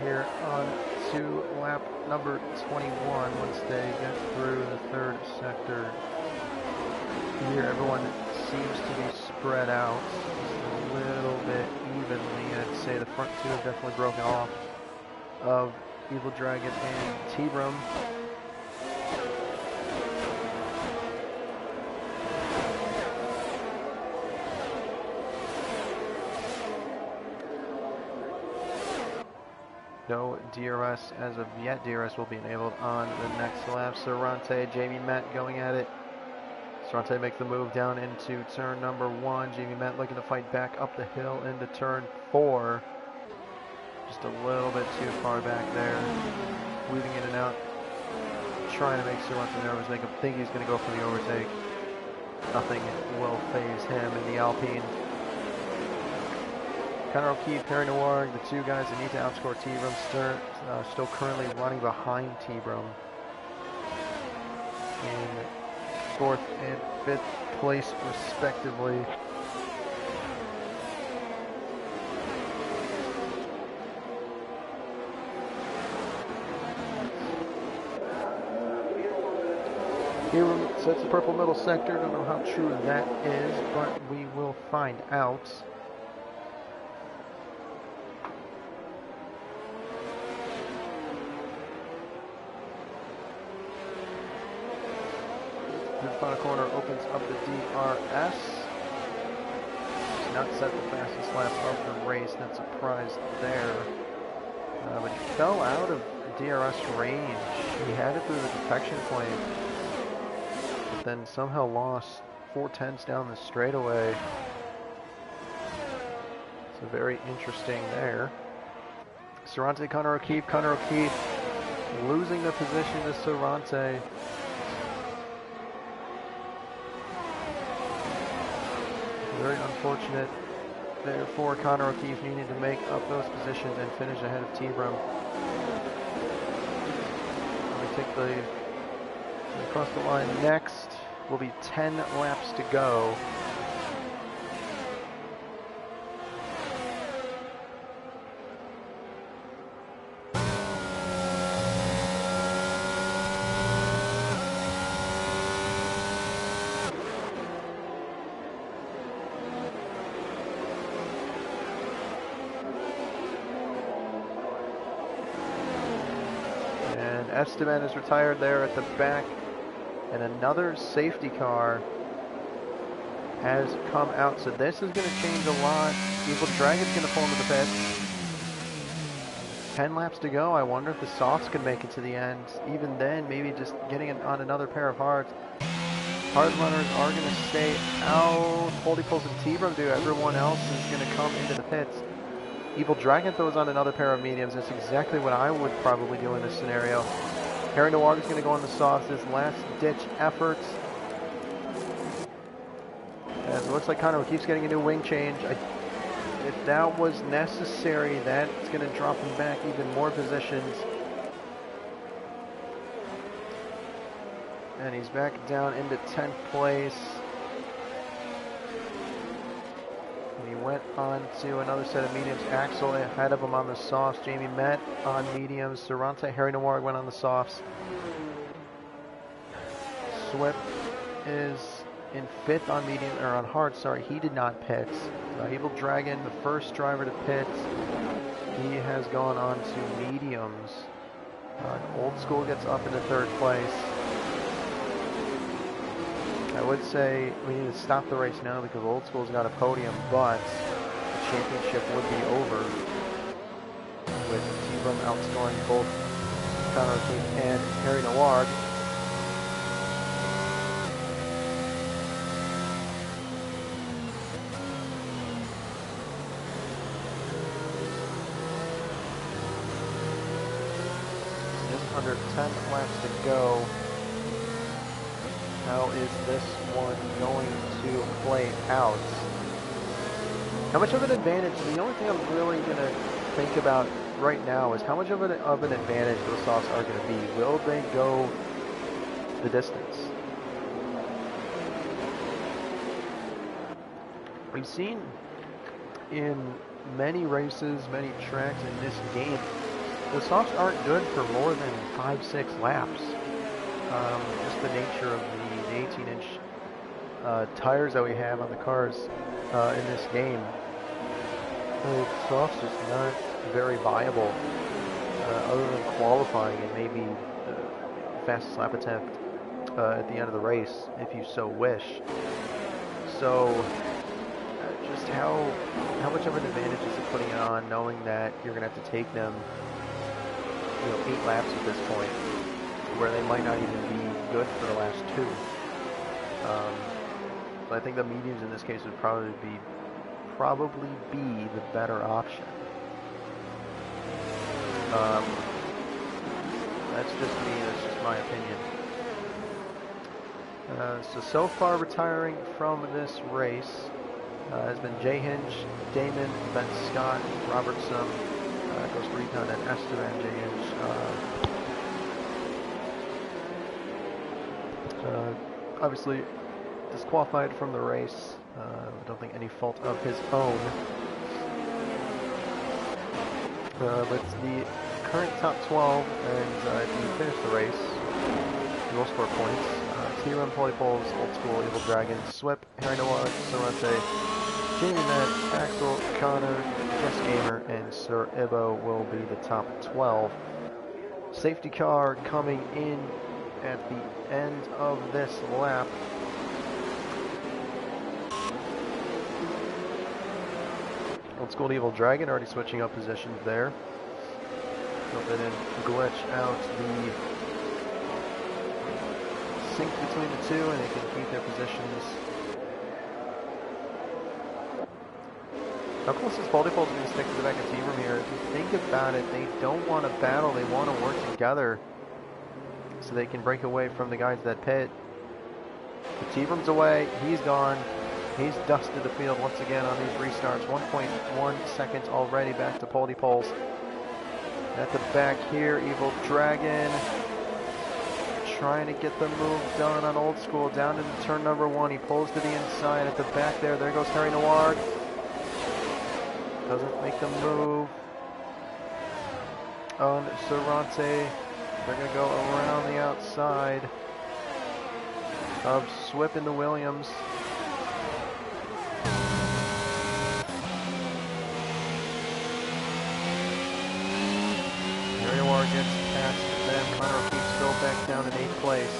Here on to lap number 21 once they get through the third sector. Here everyone seems to be spread out just a little bit evenly. I'd say the front two have definitely broken off of Evil Dragon and T-Brum. No DRS as of yet. DRS will be enabled on the next lap. Cerante, Jamie Met going at it. Cerante makes the move down into turn number 1. Jamie Met looking to fight back up the hill into turn 4. Just a little bit too far back there. Weaving in and out. Trying to make Cerante nervous, make him think he's going to go for the overtake. Nothing will phase him in the Alpine. Connor O'Keefe, Harry Noir, the two guys that need to outscore T-Brum, still currently running behind T-Brum in 4th and 5th place respectively. T-Brum sets the purple middle sector. Don't know how true that is, but we will find out. The final corner opens up the DRS. not set the fastest lap of the race. Not surprised there. But he fell out of DRS range. He had it through the detection point, but then somehow lost 4/10 down the straightaway. So very interesting there. Cerrante, Connor O'Keefe losing the position to Cerrante. Very unfortunate. Therefore, Connor O'Keefe needed to make up those positions and finish ahead of T-Brum. We take the across the line. Next will be 10 laps to go. Esteban is retired there at the back, and another safety car has come out. So this is going to change a lot. Evil Dragon's going to pull into the pit. 10 laps to go. I wonder if the softs can make it to the end. Even then, maybe just getting it on another pair of hards. Hard runners are going to stay out. Holdy pulls and T-Brum do. Everyone else is going to come into the pits. Evil Dragon throws on another pair of mediums. That's exactly what I would probably do in this scenario. Harry Noir is going to go on the softs. His last ditch efforts. As it looks like Connor keeps getting a new wing change. If that was necessary, that's going to drop him back even more positions. And he's back down into 10th place. He went on to another set of mediums. Axel ahead of him on the softs. Jamie Met on mediums. Cerrante, Harry Noir went on the softs. Swip is in 5th on medium, or on hard, sorry. He did not pit. Evil Dragon, the first driver to pit. He has gone on to mediums. Old School gets up into 3rd place. I would say we need to stop the race now because Old School's got a podium, but the championship would be over with T-Brum outscoring both Connor O'Keefe and Harry Noir. Just under 10 laps to go. How is this one going to play out? How much of an advantage? The only thing I'm really going to think about right now is how much of an advantage those softs are going to be. Will they go the distance? We've seen in many races, many tracks in this game, the softs aren't good for more than 5-6 laps. Just the nature of the 18-inch tires that we have on the cars in this game. The softs just not very viable other than qualifying and maybe the fastest lap attempt at the end of the race if you so wish. So just how much of an advantage is it putting it on knowing that you're going to have to take them 8 laps at this point where they might not even be good for the last 2. So I think the mediums in this case would probably be the better option. That's just me. That's just my opinion. So far retiring from this race has been Jay Hinge, Damon, Ben Scott, Robertson, Ghost Recon, and Esteban. Jay Hinge. Obviously disqualified from the race. I don't think any fault of his own. But the current top 12, and if you finish the race, you will score points. T-Run, Polypoles, Old School, Evil Dragon, Swip, Harry Noir, Cerrante, Jamie Matt, Axel, Connor, Jess Gamer, and Sir Ibo will be the top 12. Safety car coming in at the end of this lap. School Evil Dragon already switching up positions there. So they didn't glitch out the sync between the two, and they can keep their positions. How close is Poldypole's going to stick to the back of T-Room here? If you think about it, they don't want to battle, they want to work together so they can break away from the guys that pit. The T-Room's away, he's gone. He's dusted the field once again on these restarts. 1.1 seconds already back to Poldypoles. At the back here, Evil Dragon trying to get the move done on Old School. Down into turn number 1, he pulls to the inside. At the back there goes Harry Noir. Doesn't make the move on Cerrante. They're going to go around the outside of Swip into Williams. Harry Noir gets past them. Connor keeps still back down in 8th place.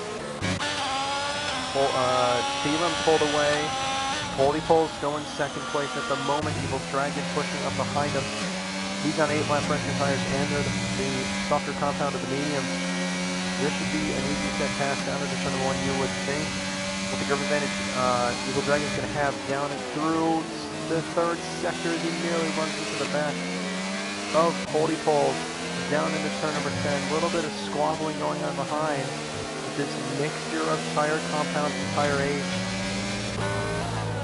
T-Rum pulled away. Poldypole's still in 2nd place at the moment. Evil Dragon pushing up behind him. He's on 8 lap pressure tires and they're the softer compound of the medium. This should be an easy set pass down into turn 1, you would think. With the grip advantage, Evil Dragon's going to have down and through the 3rd sector. He nearly runs into the back of Poldipole. Down into turn number 10. A little bit of squabbling going on behind with this mixture of tire compounds and tire age.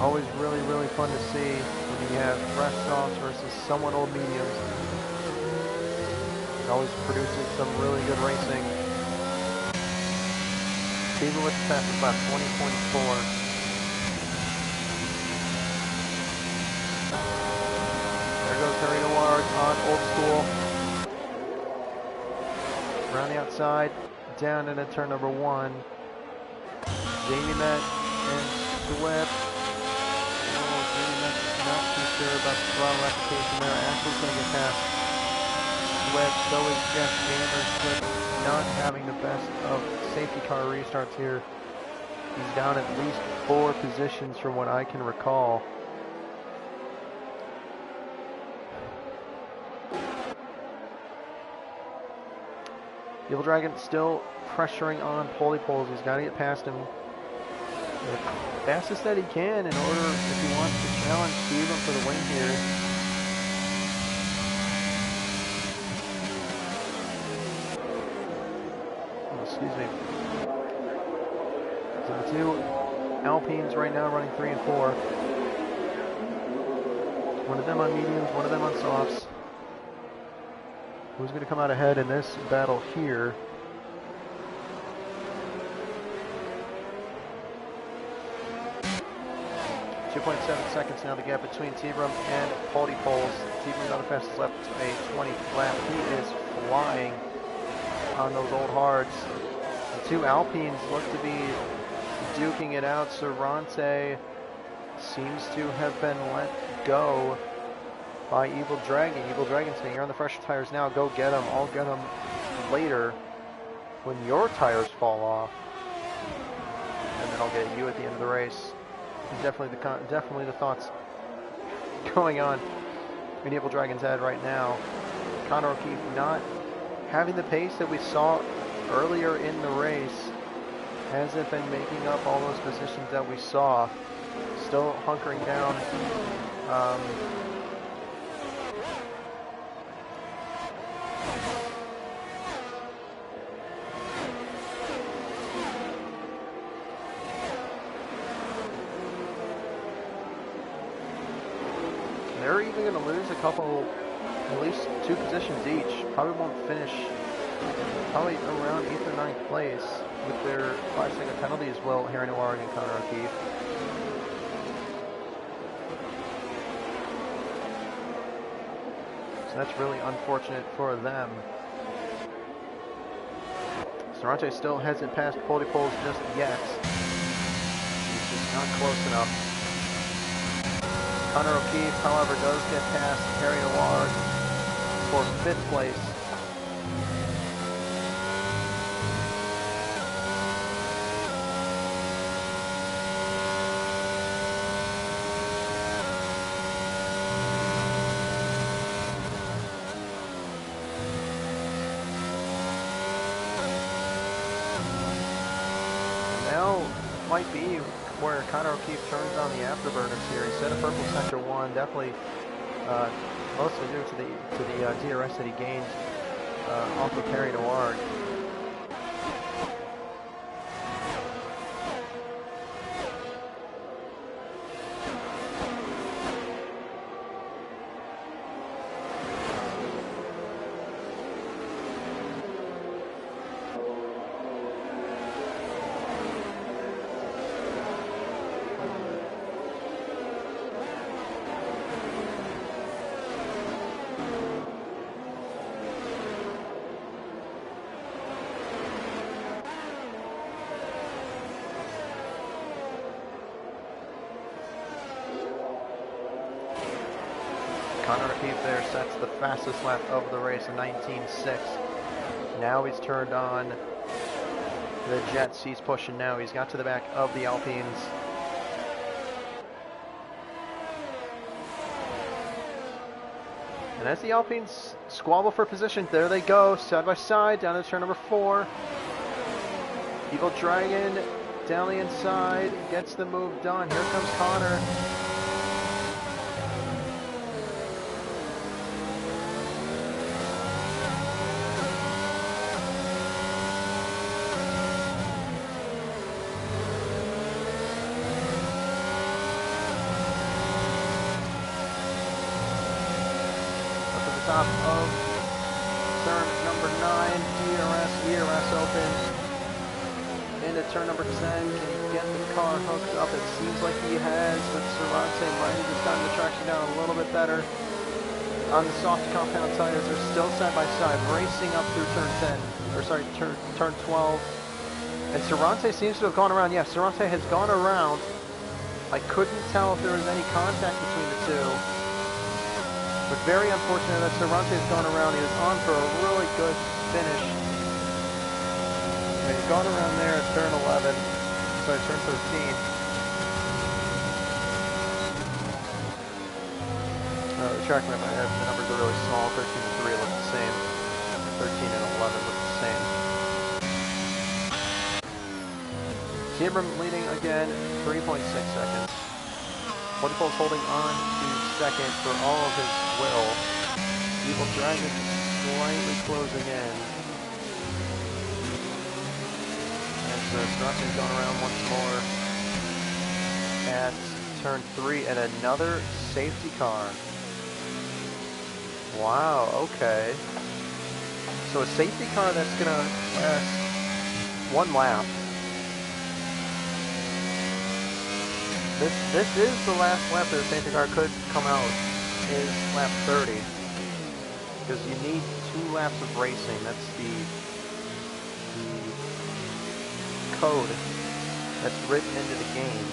Always really, really fun to see when you have fresh softs versus somewhat old mediums. It always produces some really good racing. Even with the fastest lap, 20.4. There goes Harry Noir on Old School. Around the outside, down into turn number 1. Jamie Met and Swip. Not too sure about the throttle application there. Ashley's going to get past Swip. So is Jeff Gamer. Swip not having the best of safety car restarts here. He's down at least 4 positions from what I can recall. Evil Dragon still pressuring on Polypoles. He's got to get past him the fastest that he can in order, if he wants to challenge Steven for the win here. Oh, excuse me. So the 2 Alpines right now running 3 and 4. One of them on mediums, one of them on softs. Who's going to come out ahead in this battle here? .7 seconds now the gap between T-Brum and Polypoles. T-Brum's on the fastest lap, a 20th lap. He is flying on those old hards. The 2 Alpines look to be duking it out. Cerrante seems to have been let go by Evil Dragon. Evil Dragon saying, you're on the fresher tires now, go get them. I'll get them later when your tires fall off. And then I'll get you at the end of the race. Definitely the thoughts going on in Evil Dragon's head right now. Connor O'Keefe not having the pace that we saw earlier in the race. Hasn't been making up all those positions that we saw. Still hunkering down. They're even going to lose a couple, at least 2 positions each. Probably won't finish, probably around 8th or 9th place with their 5-second penalty as well, Harry Noir and Connor O'Keefe. So that's really unfortunate for them. Cerrante still hasn't passed Polypoles just yet. He's just not close enough. Connor O'Keefe, however, does get past Harry Noir for 5th place. might be where Connor O'Keefe turns on the afterburners here. He set a purple sector 1, definitely mostly due to the DRS that he gained off of Harry Noir. Connor O'Keefe there sets the fastest lap of the race in 19.6. Now he's turned on the jets. He's pushing now. He's got to the back of the Alpines. And as the Alpines squabble for position, there they go, side by side, down to turn number 4. Evil Dragon down the inside, gets the move done. Here comes Connor. Top of turn number 9, DRS open into turn number 10. Can he get the car hooked up? It seems like he has, but Cervantes might have just gotten the traction down a little bit better. On the soft compound tires, they're still side by side, racing up through turn 10, or sorry, turn 12. And Cervantes seems to have gone around. Yes, Cervantes has gone around. I couldn't tell if there was any contact between the two. But very unfortunate that Cervantes gone around. He was on for a really good finish. And he's gone around there at turn 11. Sorry, turn 13. The track map I have, the numbers are really small. 13 and 3 look the same. 13 and 11 look the same. Sebrum leading again, 3.6 seconds. Woodfull's holding on to second for all of his will. Evil Dragon slightly closing in. And Cervantes going around once more at turn 3 and another safety car. Wow, okay. So a safety car that's going to last 1 lap. This is the last lap that the safety car could come out, is lap 30. Because you need 2 laps of racing. That's the code that's written into the game.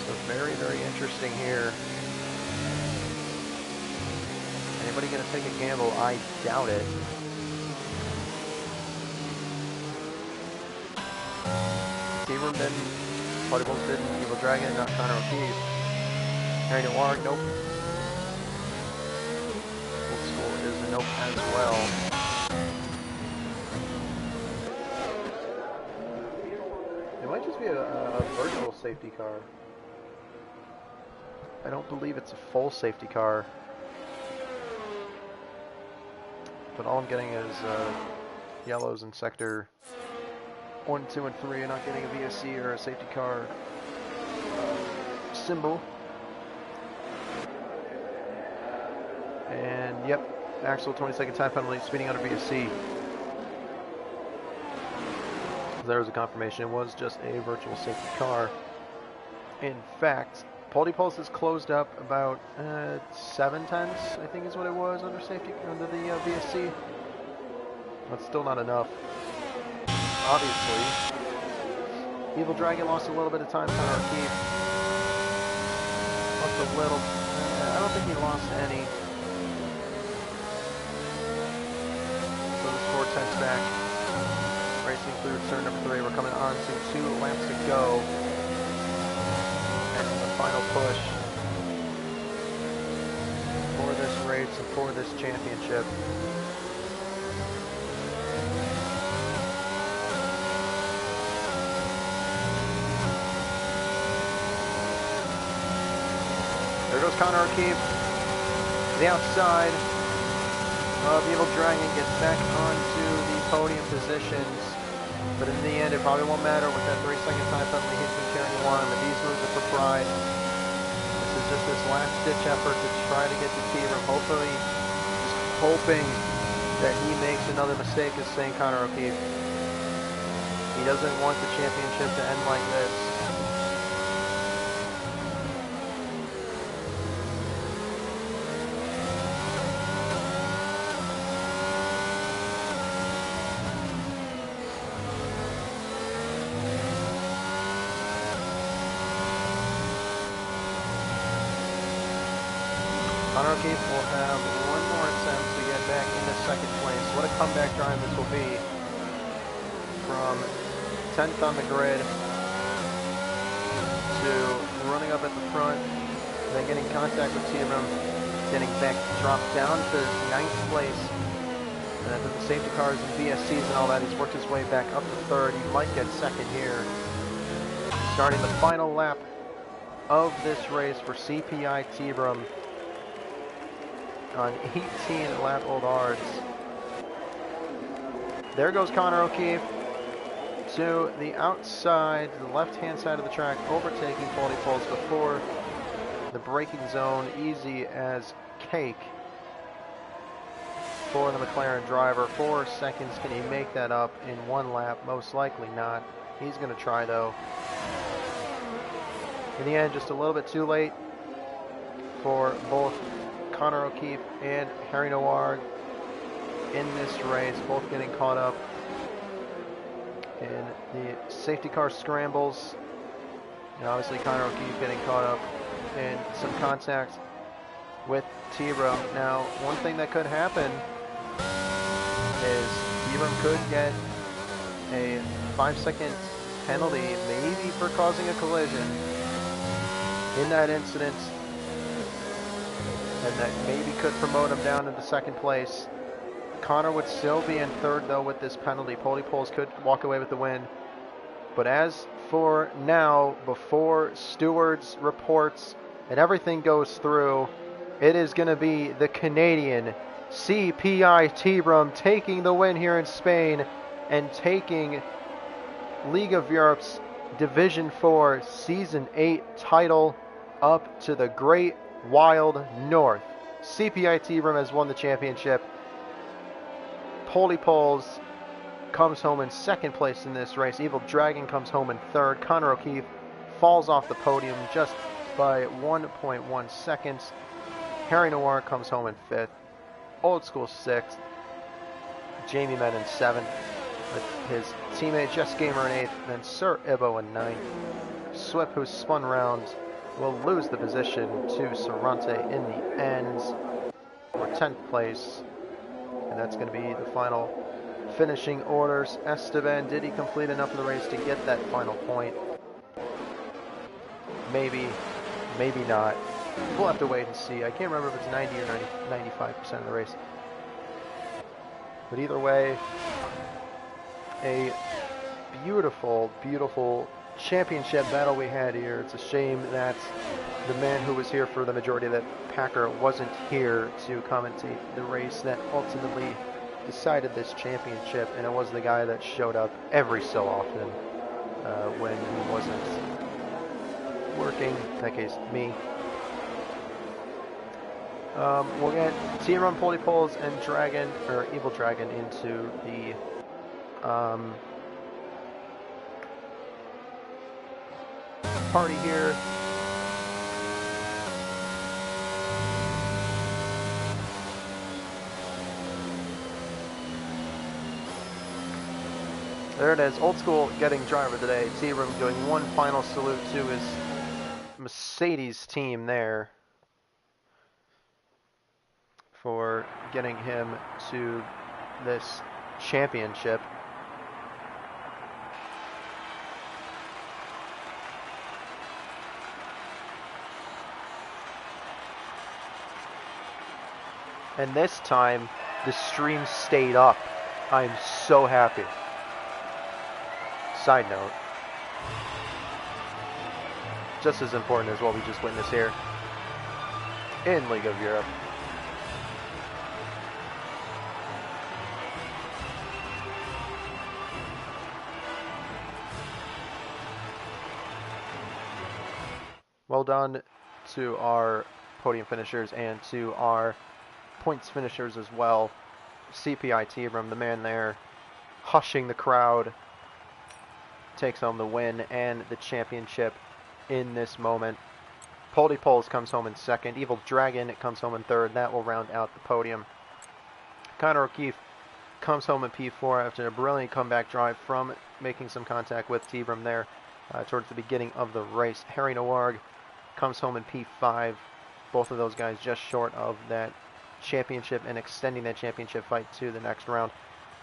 So very, very interesting here. Anybody going to take a gamble? I doubt it. Sebrum didn't, Puttyballs didn't, Evil Dragon, not Connor O'Keefe. Harry Noir, nope. Old School is a nope as well. It might just be a virtual safety car. I don't believe it's a full safety car. But all I'm getting is yellows in sector 1, 2, and 3. You're not getting a VSC or a safety car symbol. And yep, actual 20-second time penalty, speeding under VSC. There was a confirmation. It was just a virtual safety car. In fact, Pulse is closed up about 7 tenths, I think is what it was under safety under the VSC. That's still not enough. Obviously, Evil Dragon lost a little bit of time. Connor O'Keefe lost a little. I don't think he lost any. So the score 10's back. Racing through turn number 3. We're coming on to 2 laps to go. And the final push for this race and for this championship. Connor O'Keefe, the outside of Evil Dragon, gets back onto the podium positions. But in the end, it probably won't matter with that 3-second time penalty. He's been carrying one, but these moves are for pride. This is just this last-ditch effort to try to get the T-Room. Hopefully, just hoping that he makes another mistake as St. Connor O'Keefe. He doesn't want the championship to end like this. Connor O'Keefe will have one more attempt to get back into second place. What a comeback drive this will be. From 10th on the grid to running up at the front, then getting contact with T-Room, getting back, dropped down to 9th place. And with the safety cars and VSCs and all that, he's worked his way back up to 3rd. He might get 2nd here. Starting the final lap of this race for CPI T-Room on 18 lap old Ards. There goes Connor O'Keefe to the outside, the left-hand side of the track, overtaking Paulie Poles before the braking zone, easy as cake for the McLaren driver. 4 seconds, can he make that up in one lap? Most likely not. He's going to try though. In the end, just a little bit too late for both Connor O'Keefe and Harry Noir in this race, both getting caught up in the safety car scrambles. And obviously Connor O'Keefe getting caught up in some contact with T-Room. Now, one thing that could happen is T-Room could get a 5-second penalty, maybe for causing a collision in that incident, and that maybe could promote him down into second place. Connor would still be in 3rd though with this penalty. Paulie Poles could walk away with the win. But as for now, before stewards, reports, and everything goes through, it is going to be the Canadian CPI T-Room taking the win here in Spain and taking League of Europe's Division 4 Season 8 title up to the Great Wild North. CPI T-Room has won the championship. Paulie Poles comes home in 2nd place in this race. Evil Dragon comes home in 3rd. Connor O'Keefe falls off the podium just by 1.1 seconds. Harry Noir comes home in 5th. Old School 6th. Jamie Med in 7th. With his teammate Jess Gamer in 8th. Then Sir Ibo in 9th. Swip, who spun round, will lose the position to Sorante in the end for 10th place. And that's going to be the final finishing orders. Esteban, did he complete enough of the race to get that final point? Maybe, maybe not. We'll have to wait and see. I can't remember if it's 90 or 95% of the race. But either way, a beautiful, beautiful championship battle we had here. It's a shame that the man who was here for the majority of that Packer wasn't here to commentate the race that ultimately decided this championship, and it was the guy that showed up every so often when he wasn't working, in that case me. We'll get T-Run, Paulie Poles, and Dragon, or Evil Dragon, into the party here. There it is, Old School getting driver today. T-Room doing one final salute to his Mercedes team there for getting him to this championship. And this time, the stream stayed up. I'm so happy. Side note, just as important as what we just witnessed here. in League of Europe. Well done to our podium finishers and to our points finishers as well. CPI Tebrum, the man there, hushing the crowd, takes home the win and the championship in this moment. Poldy Poles comes home in second. Evil Dragon comes home in third. That will round out the podium. Connor O'Keefe comes home in P4 after a brilliant comeback drive from making some contact with Tebrum there towards the beginning of the race. Harry Noirg comes home in P5. Both of those guys just short of that championship and extending that championship fight to the next round.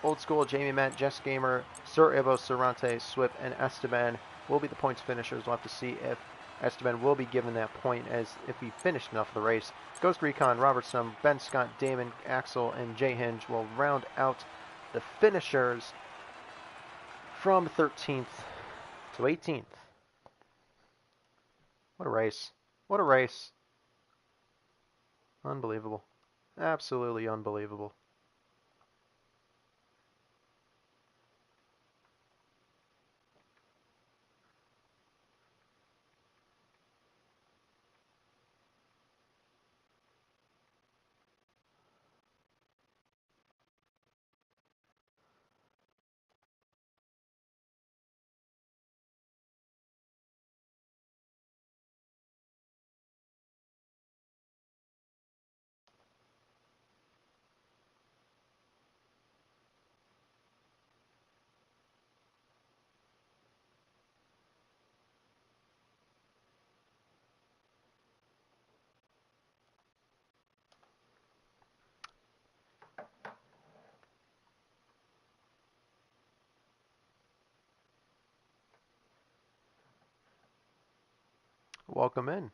Old School, Jamie Matt, Jess Gamer, Sir Evo, Cervantes, Swip, and Esteban will be the points finishers. We'll have to see if Esteban will be given that point as if he finished enough of the race. Ghost Recon, Robertson, Ben Scott, Damon, Axel, and Jay Hinge will round out the finishers from 13th to 18th. What a race. What a race. Unbelievable. Absolutely unbelievable. Welcome in.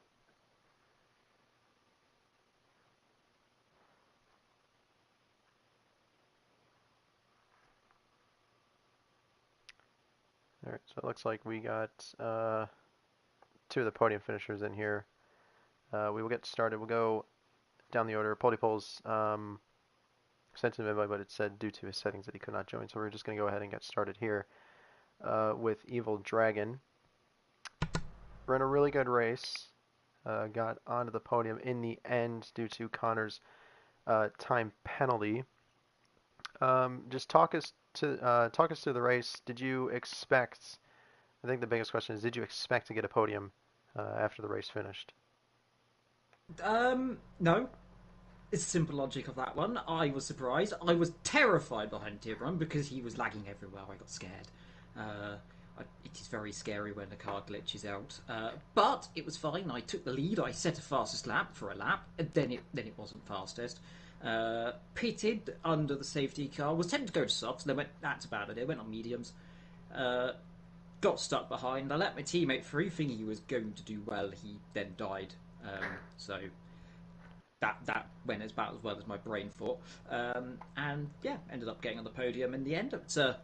All right, so it looks like we got two of the podium finishers in here. We will get started. We'll go down the order. Poldy Poles sent an invite, but it said due to his settings that he could not join. So we're just going to go ahead and get started here with Evil Dragon. Ran a really good race. Got onto the podium in the end due to Connor's time penalty. Just talk us through the race. Did you expect? I think the biggest question is, did you expect to get a podium after the race finished? No. It's the simple logic of that one. I was surprised. I was terrified behind Tyrone because he was lagging everywhere. I got scared. Uh, it is very scary when the car glitches out. But it was fine. I took the lead. I set a fastest lap for a lap. Then it wasn't fastest. Pitted under the safety car. Was tempted to go to softs. Then went. That's about it. I went on mediums. Uh, got stuck behind. I let my teammate through, thinking he was going to do well. He then died. So that went about as well as my brain thought. And yeah, ended up getting on the podium in the end. It's a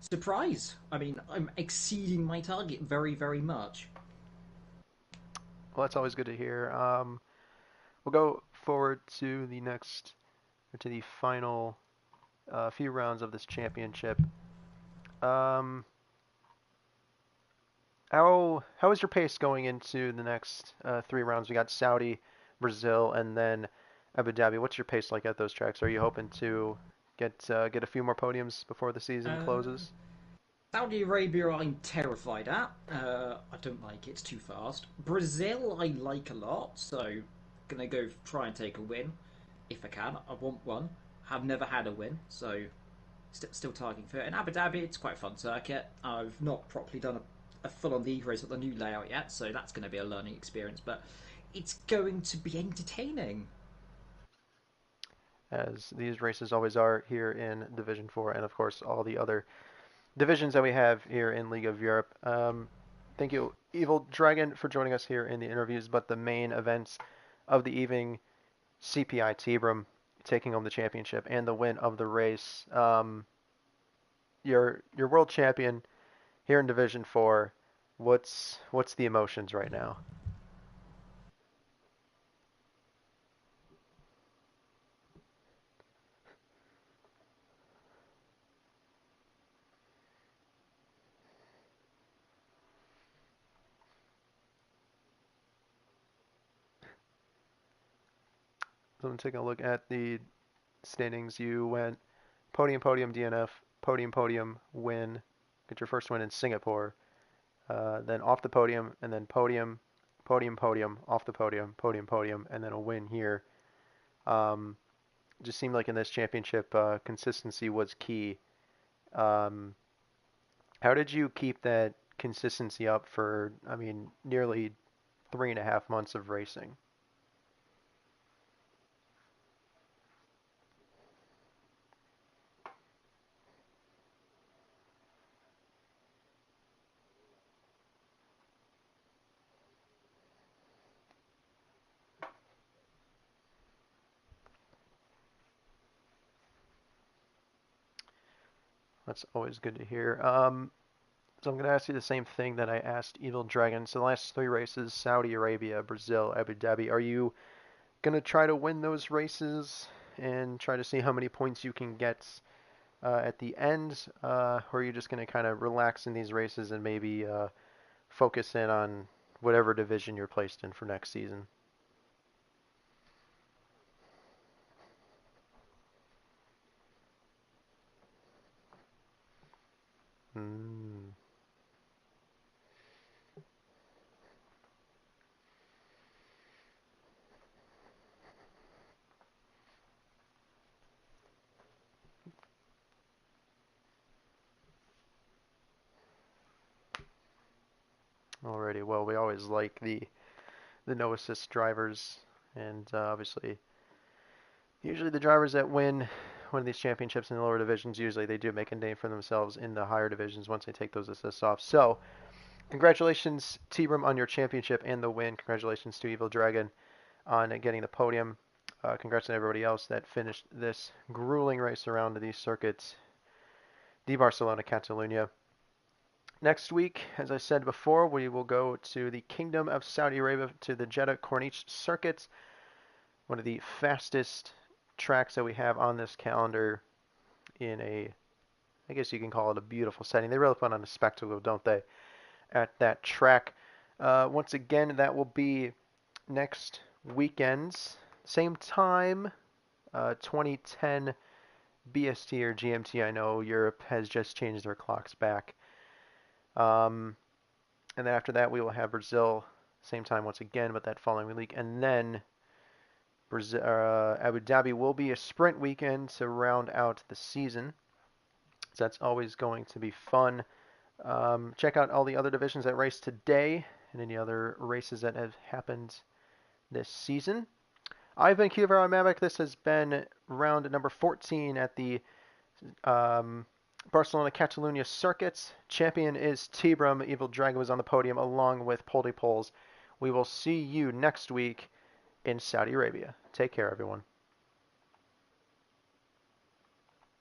surprise. I mean, I'm exceeding my target very, very much. Well, that's always good to hear. We'll go forward to the final few rounds of this championship. Um, how is your pace going into the next three rounds? We got Saudi, Brazil, and then Abu Dhabi. What's your pace like at those tracks? Are you hoping to get a few more podiums before the season Uh, closes? Saudi Arabia, I'm terrified at. I don't like it; it's too fast. Brazil, I like a lot, so gonna go try and take a win if I can. I want one. Have never had a win, so still targeting for it. In Abu Dhabi, it's quite a fun circuit. I've not properly done a full-on league race at the new layout yet, so that's going to be a learning experience. But it's going to be entertaining. As these races always are here in Division 4, and of course all the other divisions that we have here in League of Europe. Thank you, Evil Dragon, for joining us here in the interviews. But the main events of the evening, CPI Tebrum taking home the championship and the win of the race. You're world champion here in Division 4. What's the emotions right now? So I'm taking a look at the standings. You went podium, podium, DNF, podium, podium, win. Get your first win in Singapore. Then off the podium, and then podium, podium, podium, off the podium, podium, podium, and then a win here. Um, just seemed like in this championship, consistency was key. Um, how did you keep that consistency up for, I mean, nearly 3.5 months of racing? That's always good to hear. So I'm going to ask you the same thing that I asked Evil Dragon. So the last three races, Saudi Arabia, Brazil, Abu Dhabi, are you going to try to win those races and try to see how many points you can get at the end? Or are you just going to kind of relax in these races and maybe focus in on whatever division you're placed in for next season? Mm. Alrighty, well, we always like the no assist drivers, and obviously, usually the drivers that win one of these championships in the lower divisions, usually they do make a name for themselves in the higher divisions once they take those assists off. So, congratulations, T-Brim, on your championship and the win. Congratulations to Evil Dragon on getting the podium. Congrats to everybody else that finished this grueling race around these circuits, de Barcelona, Catalunya. Next week, as I said before, we will go to the Kingdom of Saudi Arabia to the Jeddah Corniche circuit, one of the fastest tracks that we have on this calendar in a, I guess you can call it a beautiful setting. They really put on a spectacle, don't they, at that track. Once again, that will be next weekend, same time, 2010 BST or GMT. I know Europe has just changed their clocks back. Um, and then after that, we will have Brazil, same time once again, but that following week. And then Brazil, Abu Dhabi will be a sprint weekend to round out the season. So that's always going to be fun. Check out all the other divisions that race today and any other races that have happened this season. I've been QVR Mavic. This has been round number 14 at the Barcelona Catalunya circuits. Champion is T-Brum. Evil Dragon was on the podium along with Poldy Poles. We will see you next week in Saudi Arabia. Take care, everyone.